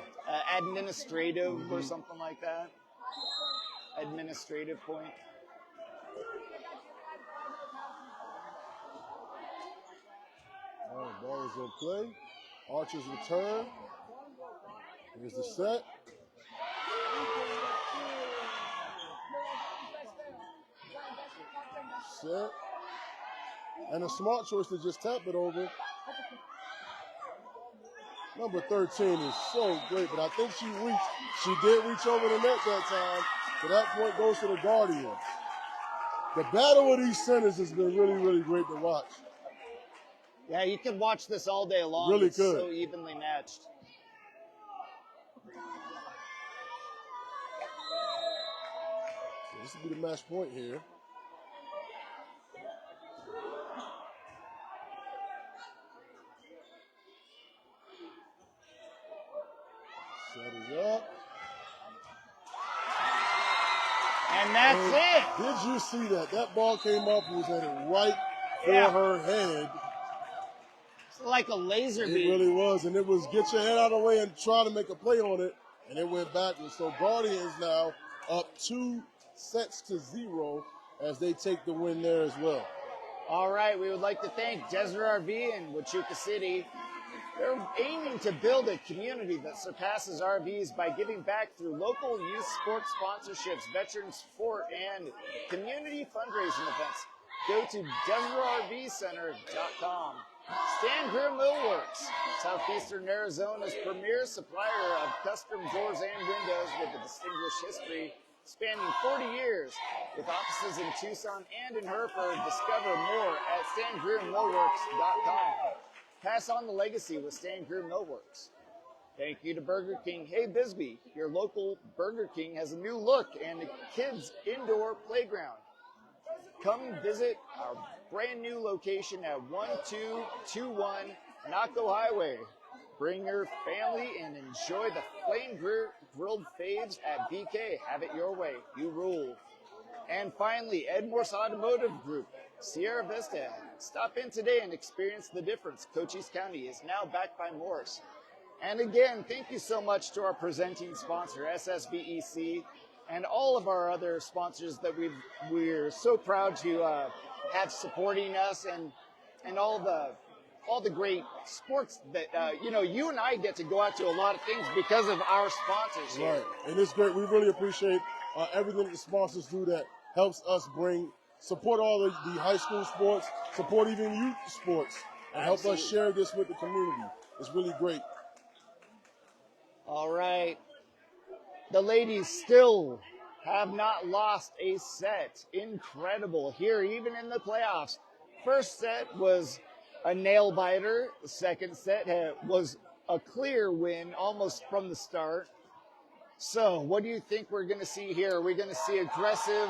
Administrative or something like that. Administrative point. All right, ball is in play. Archers return. Here's the set. Set. And a smart choice to just tap it over. Number 13 is so great, but I think she did reach over the net that time. So that point goes to the Guardians. The battle of these centers has been really, really great to watch. Yeah, you could watch this all day long. Really it's could. So evenly matched. So this will be the match point here. Set it up. And that's it. Did you see that? That ball came up and was headed right for her head. It's like a laser beam. It really was. And it was get your head out of the way and try to make a play on it. And it went backwards. So Guardians now up 2-0 as they take the win there as well. All right, we would like to thank Desert RV in Huachuca City. They're aiming to build a community that surpasses RVs by giving back through local youth sports sponsorships, veteran support, and community fundraising events. Go to DesertRVCenter.com. Stan Grimm Millworks, Southeastern Arizona's premier supplier of custom doors and windows with a distinguished history spanning 40 years. With offices in Tucson and in Hereford, discover more at StanGrimmMillworks.com. Pass on the legacy with Stan Grimm Millworks. Thank you to Burger King. Hey Bisbee, your local Burger King has a new look and a kids indoor playground. Come visit our brand new location at 1221 Naco Highway. Bring your family and enjoy the flame grilled faves at BK. Have it your way. You rule. And finally, Edmore's Automotive Group, Sierra Vista. Stop in today and experience the difference. Cochise County is now backed by Morse. And again, thank you so much to our presenting sponsor, SSVEC, and all of our other sponsors that we're so proud to have supporting us, and all the great sports that you and I get to go out to a lot of things because of our sponsors here. Right, and it's great. We really appreciate everything that the sponsors do that helps us support all the high school sports, support even youth sports, and help us share this with the community. It's really great. All right. The ladies still have not lost a set. Incredible here, even in the playoffs. First set was a nail biter. The second set was a clear win almost from the start. So what do you think we're going to see here? Are we going to see aggressive?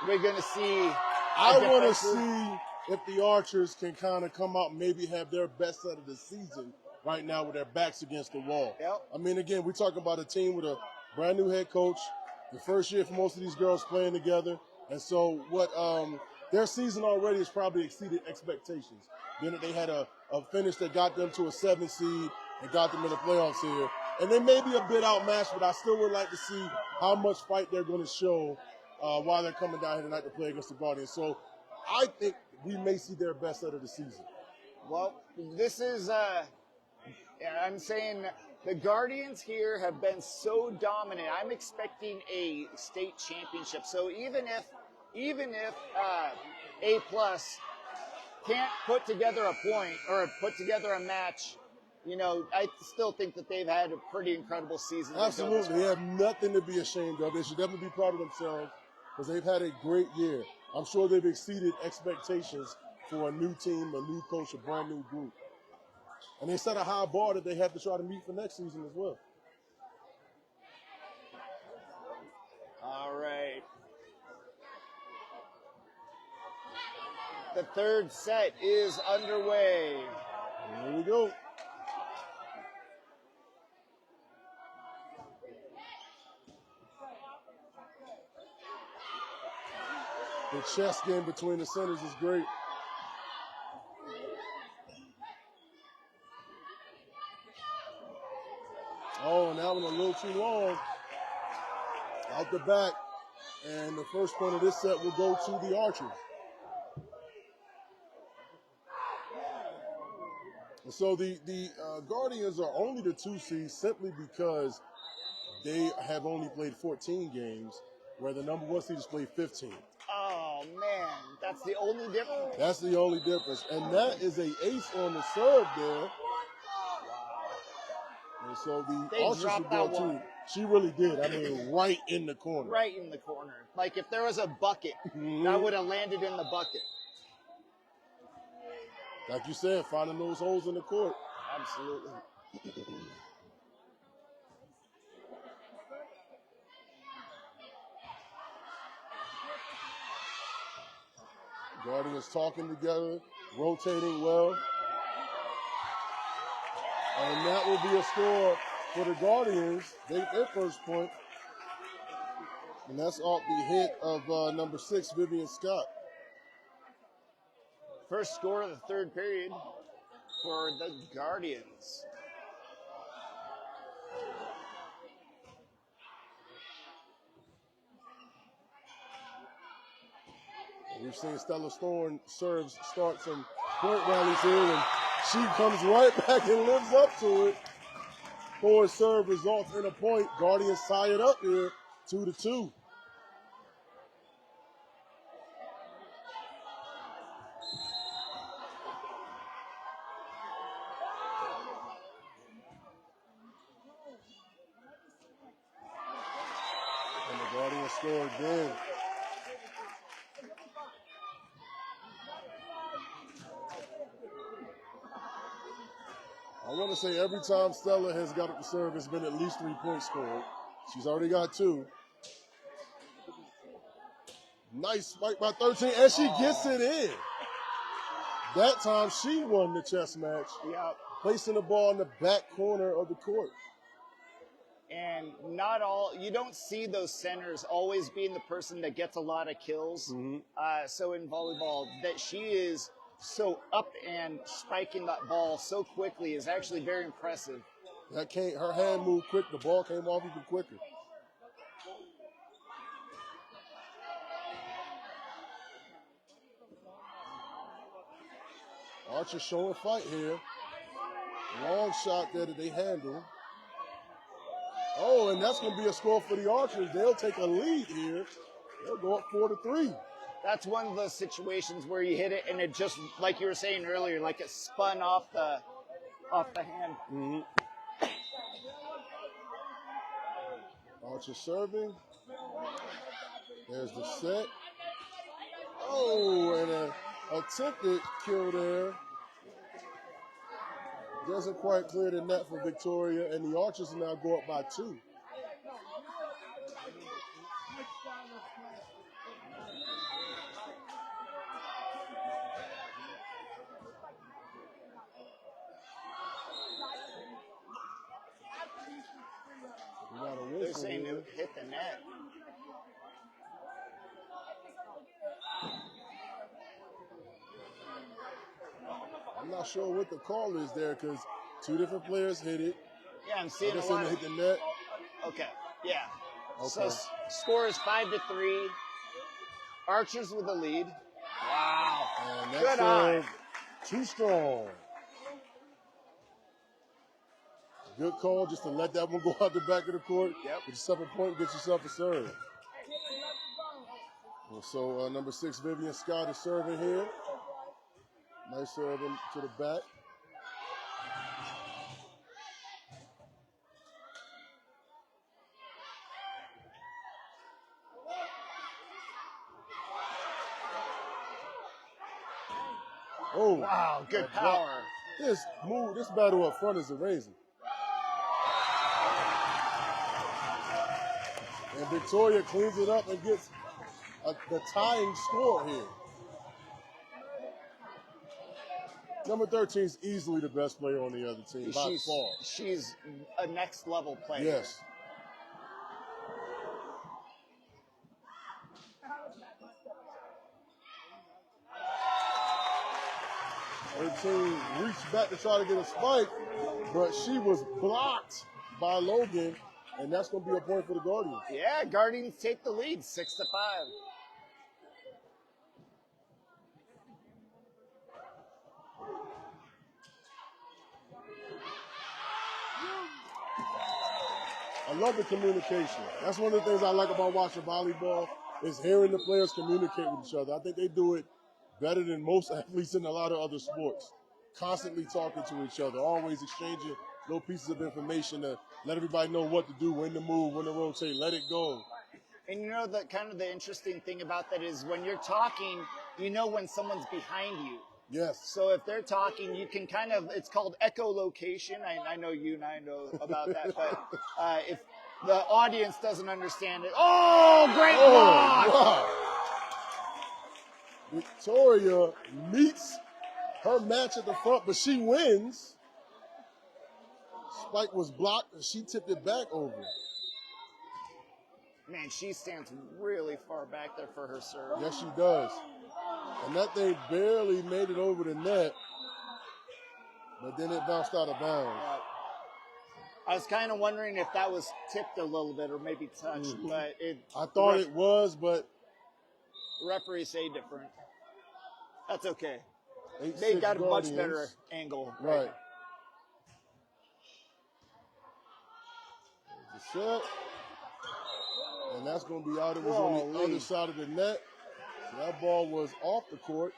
Are we going to see... I want to see if the Archers can kind of come out and maybe have their best set of the season right now with their backs against the wall. Yep. I mean, again, we're talking about a team with a brand new head coach, the first year for most of these girls playing together. And so their season already has probably exceeded expectations. Then they had a finish that got them to a 7 seed and got them in the playoffs here. And they may be a bit outmatched, but I still would like to see how much fight they're going to show while they're coming down here tonight to play against the Guardians. So I think we may see their best set of the season. Well, this is, I'm saying the Guardians here have been so dominant. I'm expecting a state championship. So even if A+ can't put together a point or put together a match, I still think that they've had a pretty incredible season. Absolutely. They have nothing to be ashamed of. They should definitely be proud of themselves because they've had a great year. I'm sure they've exceeded expectations for a new team, a new coach, a brand new group. And they set a high bar that they have to try to meet for next season as well. All right. The third set is underway. Here we go. The chess game between the centers is great. Oh, and that one a little too long. Out the back. And the first point of this set will go to the Archers. So the Guardians are only the 2 seed simply because they have only played 14 games, where the number 1 seed has played 15. Oh, man. That's the only difference? That's the only difference. And that is a ace on the serve there. And so the Archers will go too. She really did. I mean, right in the corner. Right in the corner. Like if there was a bucket, that would have landed in the bucket. Like you said, finding those holes in the court. Absolutely. Guardians talking together, rotating well. And that will be a score for the Guardians. Their first point. And that's off the hit of number 6, Vivian Scott. First score of the third period for the Guardians. We've seen Stella Thorne serves start some point rallies here, and she comes right back and lives up to it. Forward serve results in a point. Guardians tie it up here, 2-2. And the Guardians score again. I want to say every time Stella has got up to serve, it's been at least 3 points scored. She's already got 2. Nice spike by 13, and she gets it in. That time she won the chess match, placing the ball in the back corner of the court. And you don't see those centers always being the person that gets a lot of kills. So in volleyball, that she is so up and spiking that ball so quickly is actually very impressive. Her hand moved quick. The ball came off even quicker. Archer showing fight here. Long shot there that they handle. Oh, and that's going to be a score for the Archers. They'll take a lead here. They'll go up 4-3. That's one of those situations where you hit it and it just, like you were saying earlier, like it spun off the hand. Archer serving. There's the set. Oh, and an attempted kill there. Doesn't quite clear the net for Victoria, and the Archers now go up by 2. They're saying it hit the net. I'm not sure what the call is there because 2 different players hit it. Yeah, I'm seeing a lot. Hit the net. Okay, yeah. Okay. So score is 5-3. Archers with the lead. Wow. And good eye. Too strong. Good call just to let that one go out the back of the court. Yep. Get yourself a point, get yourself a serve. So number 6, Vivian Scott is serving here. Nice serve to the back. Oh, Wow, good that block. power. This battle up front is amazing. And Victoria cleans it up and gets the tying score here. Number 13 is easily the best player on the other team by far. She's a next level player. Yes. Her team reached back to try to get a spike, but she was blocked by Logan, and that's going to be a point for the Guardians. Yeah, Guardians take the lead, 6-5. I love the communication. That's one of the things I like about watching volleyball is hearing the players communicate with each other. I think they do it better than most athletes in a lot of other sports. Constantly talking to each other, always exchanging little pieces of information to let everybody know what to do, when to move, when to rotate, let it go. And you know, the kind of the interesting thing about that is when you're talking, you know when someone's behind you. Yes. So if they're talking, you can kind of, it's called echolocation. I know you and I know about that, but if the audience doesn't understand it, oh, great block! Wow. Victoria meets her match at the front, but she wins. Spike was blocked, and she tipped it back over. Man, she stands really far back there for her serve. Yes, she does. And that thing barely made it over the net, but then it bounced out of bounds. I was kind of wondering if that was tipped a little bit or maybe touched, but I thought it was, but referees say different. That's okay. 8-6 They got a much Guardians. better angle. Right. There's the set. And that's going to be out. It was on the other side of the net. So that ball was off the court.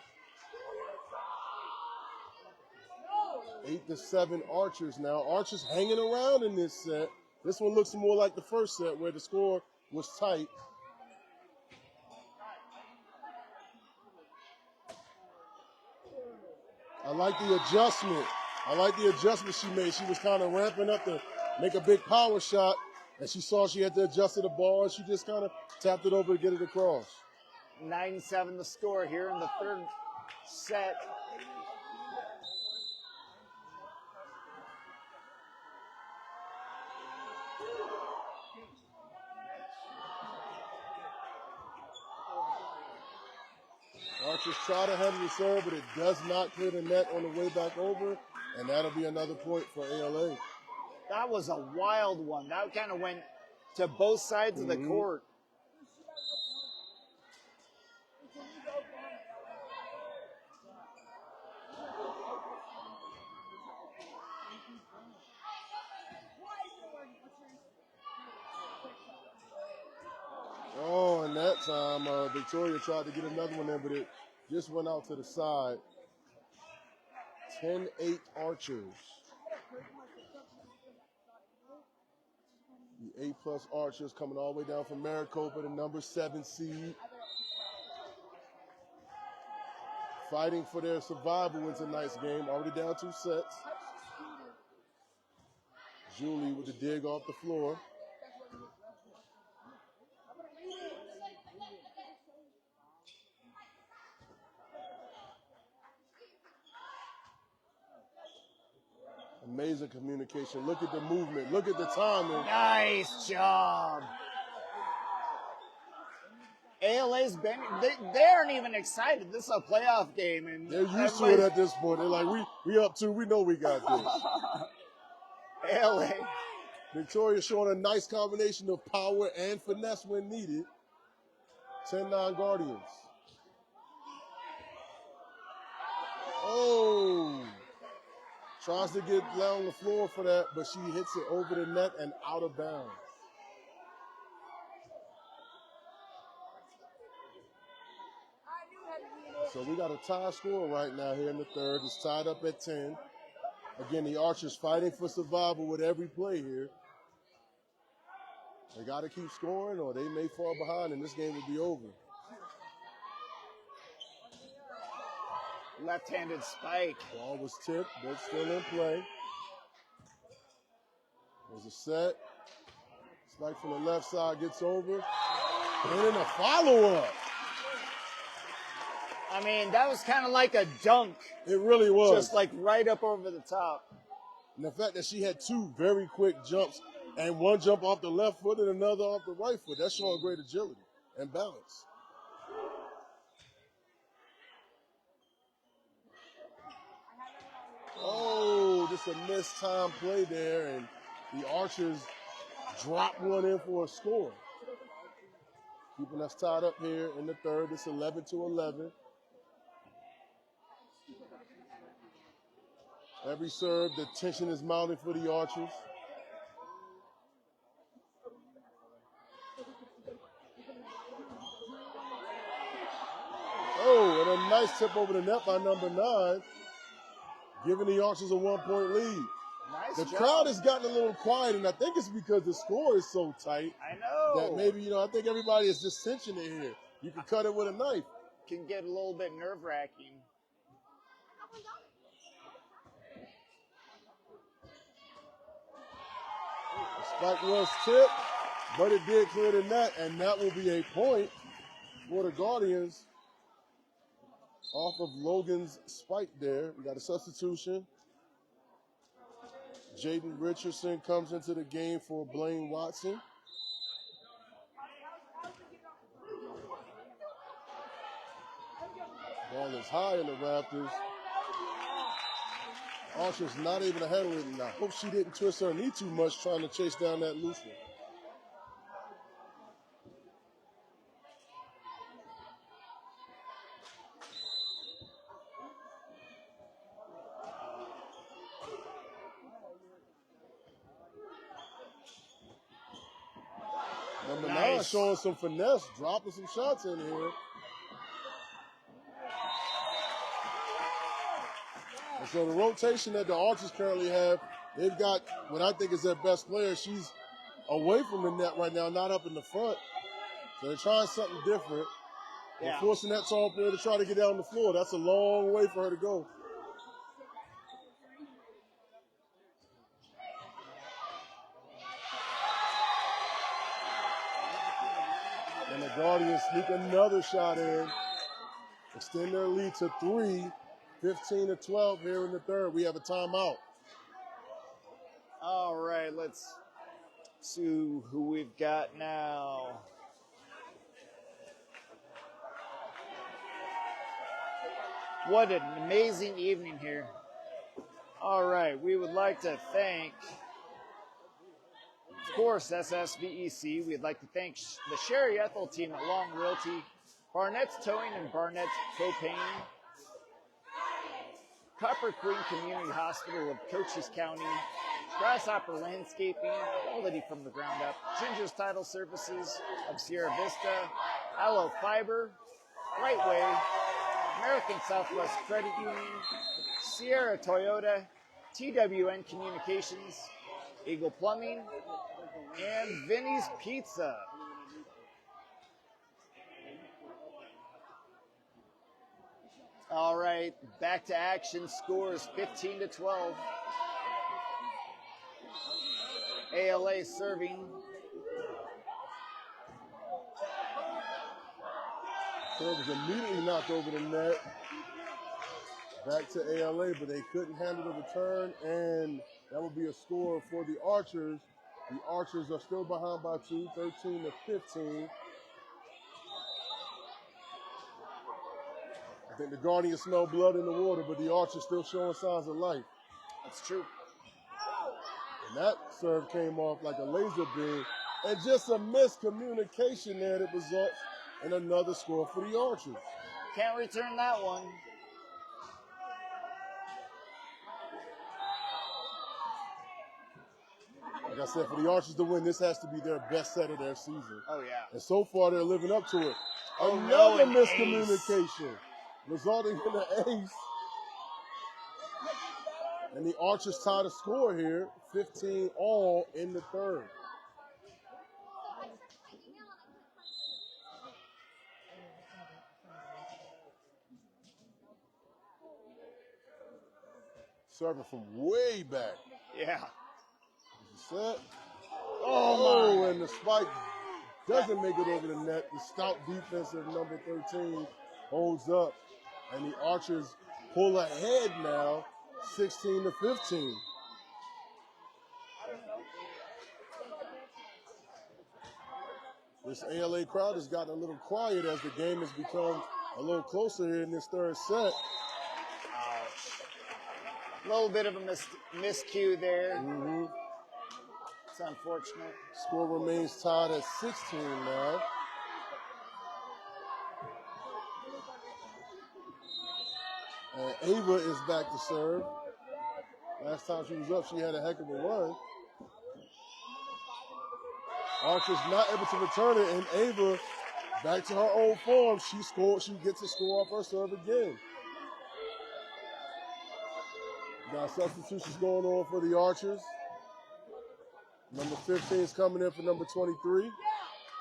8-7 Archers now. Archers hanging around in this set. This one looks more like the first set where the score was tight. I like the adjustment. I like the adjustment she made. She was kind of ramping up to make a big power shot, and she saw she had to adjust to the ball, and she just kind of tapped it over to get it across. 9-7 the score here in the third set. Archers try to handle the serve, but it does not clear the net on the way back over, and that'll be another point for ALA. That was a wild one. That kind of went to both sides of the court. Oh, and that time Victoria tried to get another one in, but it just went out to the side. 10-8 Archers. The A+ Archers coming all the way down from Maricopa, the number 7 seed. Fighting for their survival in tonight's game. Already down 2 sets. Julie with the dig off the floor. Amazing communication. Look at the movement. Look at the timing. Nice job. ALA's been, they aren't even excited. This is a playoff game. And they're used to it at this point. They're like, we up 2, we know we got this. ALA. Victoria showing a nice combination of power and finesse when needed. 10-9 Guardians. Oh. Tries to get down on the floor for that, but she hits it over the net and out of bounds. So we got a tie score right now here in the third. It's tied up at 10. Again, the Archers fighting for survival with every play here. They got to keep scoring or they may fall behind and this game will be over. left-handed spike. Ball was tipped, but still in play. There's a set. Spike from the left side gets over. And then a follow-up. I mean, that was kind of like a dunk. It really was. Just like right up over the top. And the fact that she had two very quick jumps, and one jump off the left foot and another off the right foot, that's showing great agility and balance. Oh, just a missed time play there, and the Archers drop one in for a score. Keeping us tied up here in the third. It's 11-11. Every serve, the tension is mounting for the Archers. Oh, and a nice tip over the net by number 9, giving the Archers a 1-point lead. Nice The job. crowd has gotten a little quiet, and I think it's because the score is so tight I know. that maybe, I think everybody is just cinching it here. You can cut it with a knife. Can get a little bit nerve-wracking. Spike was tipped, but it did clear the net, and that will be a point for the Guardians off of Logan's spike there. We got a substitution. Jaden Richardson comes into the game for Blaine Watson. Ball is high in the Raptors. Archer's not able to handle it, and I hope she didn't twist her knee too much trying to chase down that loose one. Number 9 showing some finesse, dropping some shots in here. And so the rotation that the Archers currently have, they've got what I think is their best player. She's away from the net right now, not up in the front. So they're trying something different. Yeah. They're forcing that tall player to try to get down the floor. That's a long way for her to go. And the Guardians sneak another shot in, extend their lead to 3, 15-12 here in the third. We have a timeout. All right, let's see who we've got now. What an amazing evening here. All right, we would like to thank, of course, SSVEC. We'd like to thank the Sherry Ethel team at Long Realty, Barnett's Towing and Barnett's Propane, Copper Queen Community Hospital of Cochise County, Grasshopper Landscaping, quality from the ground up, Ginger's Title Services of Sierra Vista, ALLO Fiber, Rightway, American Southwest Credit Union, Sierra Toyota, TWN Communications, Eagle Plumbing, and Vinny's Pizza. All right, back to action. Scores 15-12. ALA serving. Serve was immediately knocked over the net. Back to ALA, but they couldn't handle the return, and that will be a score for the Archers. The Archers are still behind by 2, 13-15. I think the Guardians smell blood in the water, but the Archers still showing signs of life. That's true. And that serve came off like a laser beam, and just a miscommunication there that results in another score for the Archers. Can't return that one. Like I said, for the Archers to win, this has to be their best set of their season. Oh, yeah. And so far, they're living up to it. Oh, no, Another an miscommunication, resulting in an ace. And the Archers tie the score here, 15 all in the third. Serving from way back. Yeah. Set. Oh, my. And the spike doesn't make it over the net. The stout defense of number 13 holds up. And the Archers pull ahead now, 16-15. This ALA crowd has gotten a little quiet as the game has become a little closer here in this third set. A little bit of a miscue there. Mm-hmm. It's unfortunate. Score remains tied at 16 now. And Ava is back to serve. Last time she was up, she had a heck of a run. Archer's not able to return it, and Ava, back to her old form, she scored. She gets a score off her serve again. Got substitutions going on for the Archers. Number 15 is coming in for number 23.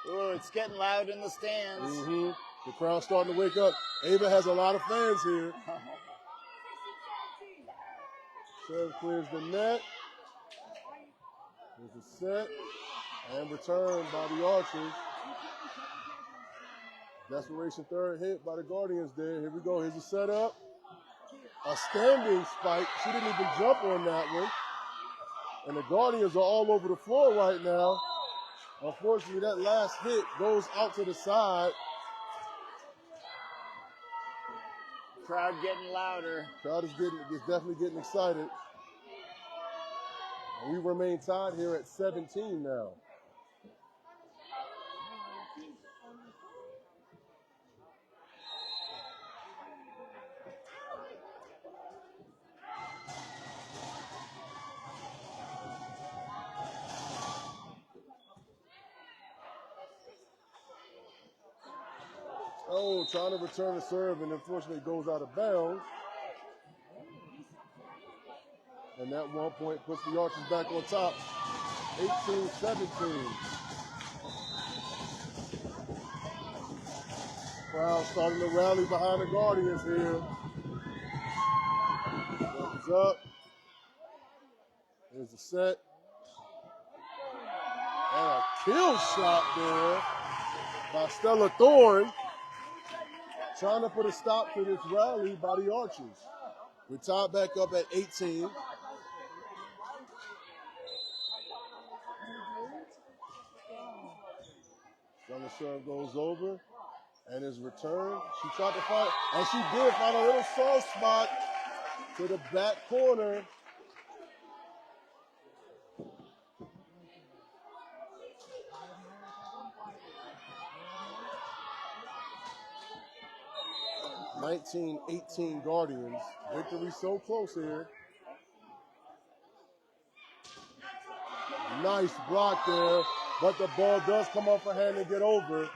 Oh, it's getting loud in the stands. Mm-hmm. The crowd's starting to wake up. Ava has a lot of fans here. Serve clears the net. There's a set. And returned by the Archers. Desperation third hit by the Guardians there. Here we go. Here's a setup. A standing spike. She didn't even jump on that one. And the Guardians are all over the floor right now. Unfortunately, that last hit goes out to the side. Crowd getting louder. Crowd is definitely getting excited. And we remain tied here at 17 now. Oh, trying to return the serve, and unfortunately goes out of bounds. And that 1 point puts the Archers back on top, 18-17. Crowd starting to rally behind the Guardians here. Thumbs up. There's a set. And a kill shot there by Stella Thorne. Trying to put a stop to this rally by the Archers. We're tied back up at 18. Stella serve goes over and is returned. She tried to find, and she did find a little soft spot to the back corner. (19-18) Guardians. Victory so close here. Nice block there, but the ball does come off her hand and get over.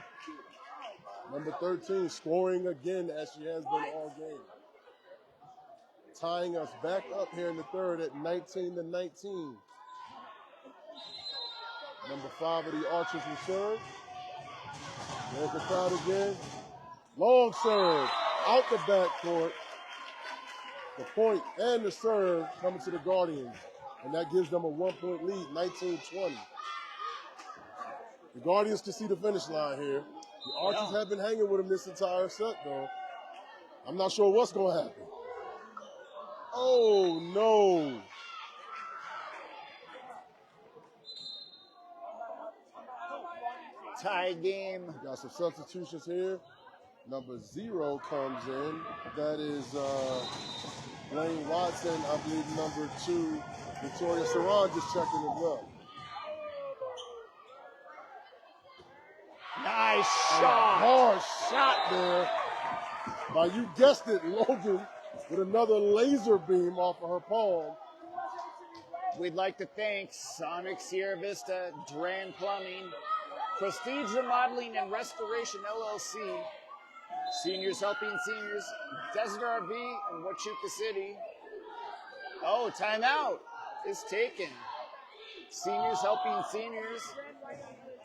Number 13 scoring again as she has been all game. Tying us back up here in the third at 19-19. Number 5 of the Archers will serve. There's the crowd again. Long serve. Out the backcourt, the point and the serve coming to the Guardians, and that gives them a 1 point lead, 19-20. The Guardians can see the finish line here. The Archers have been hanging with them this entire set, though. I'm not sure what's going to happen. Oh, no. Tie game. Got some substitutions here. Number 0 comes in. That is Blaine Watson. I believe number 2, Victoria Saran, just checking as well. Nice And shot. a hard shot there by, you guessed it, Logan, with another laser beam off of her palm. We'd like to thank Sonic Sierra Vista, Duran Plumbing, Prestige Remodeling and Restoration LLC, Seniors Helping Seniors, Desert RV, and Huachuca City. Oh, timeout is taken. Seniors Helping Seniors,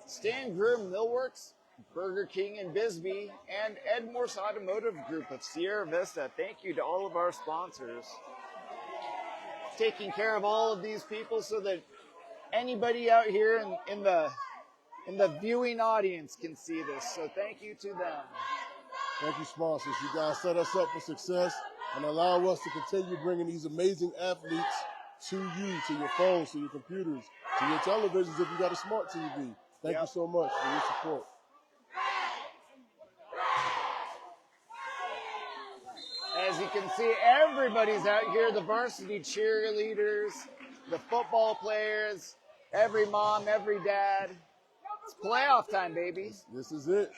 Stan Grimm Millworks, Burger King in Bisbee, and Ed Morse Automotive Group of Sierra Vista. Thank you to all of our sponsors. taking care of all of these people so that anybody out here in the viewing audience can see this. So thank you to them. Thank you, sponsors. You guys set us up for success and allow us to continue bringing these amazing athletes to you, to your phones, to your computers, to your televisions if you got a smart TV. Thank you so much for your support. As you can see, everybody's out here, the varsity cheerleaders, the football players, every mom, every dad. It's playoff time, baby. This is it.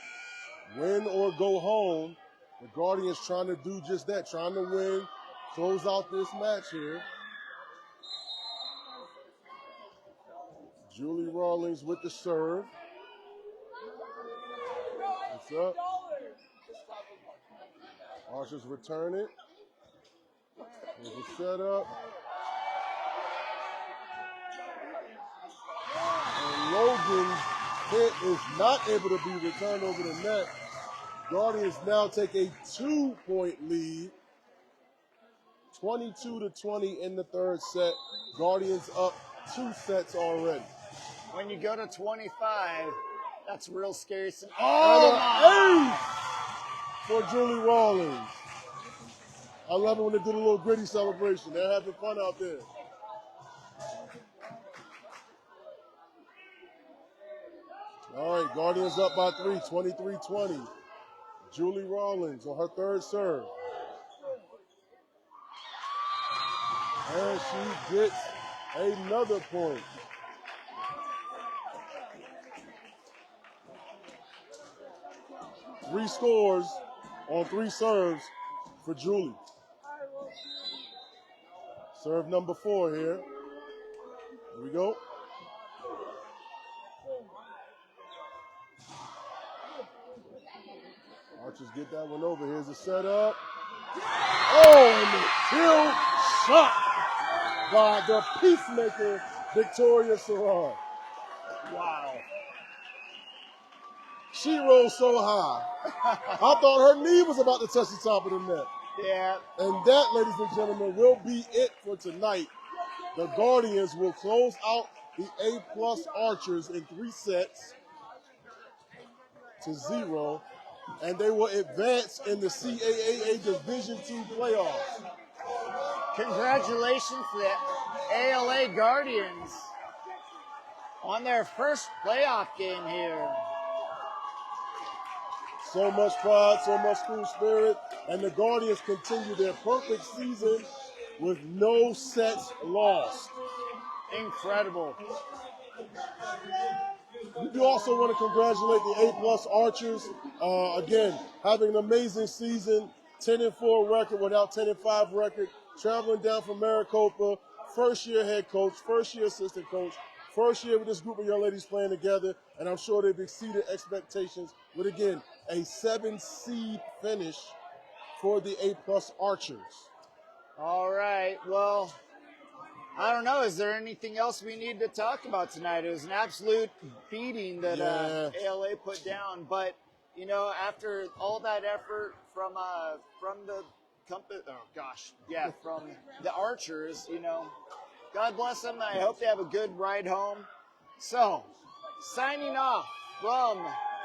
Win or go home. The Guardians trying to do just that, trying to win, close out this match here. Julie Rawlings with the serve. What's up? Archers return it. There's a setup. And Logan's hit is not able to be returned over the net. Guardians now take a 2-point lead. 22-20 in the third set. Guardians up 2 sets already. When you go to 25, that's real scary. Oh, ace for Julie Rawlings. I love it when they do the little gritty celebration. They're having fun out there. All right, Guardians up by 3, 23-20. Julie Rawlings on her third serve. And she gets another point. Three scores on 3 serves for Julie. Serve number 4 here. Here we go. Archers get that one over. Here's the setup. Oh, and the kill shot by the peacemaker, Victoria Serrano. Wow. She rolled so high. I thought her knee was about to touch the top of the net. Yeah. And that, ladies and gentlemen, will be it for tonight. The Guardians will close out the A+ Archers in 3 sets to 0, and they will advance in the CAAA Division II playoffs. Congratulations to the ALA Guardians on their first playoff game here. So much pride, so much school spirit, and the Guardians continue their perfect season with no sets lost. Incredible. We also want to congratulate the A+ Archers. Again, having an amazing season, 10-4 record without 10-5 record, traveling down from Maricopa, first-year head coach, first-year assistant coach, first year with this group of young ladies playing together, and I'm sure they've exceeded expectations with, again, a 7-seed finish for the A+ Archers. All right. Well, I don't know. Is there anything else we need to talk about tonight? It was an absolute beating that ALA put down. But, you know, after all that effort from the company, from the Archers, you know, God bless them. I hope they have a good ride home. So, signing off from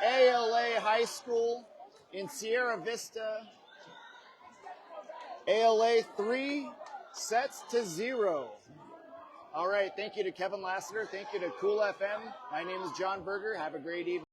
ALA High School in Sierra Vista. ALA 3 sets to 0. All right, thank you to Kevin Lassiter. Thank you to Cool FM. My name is John Berger. Have a great evening.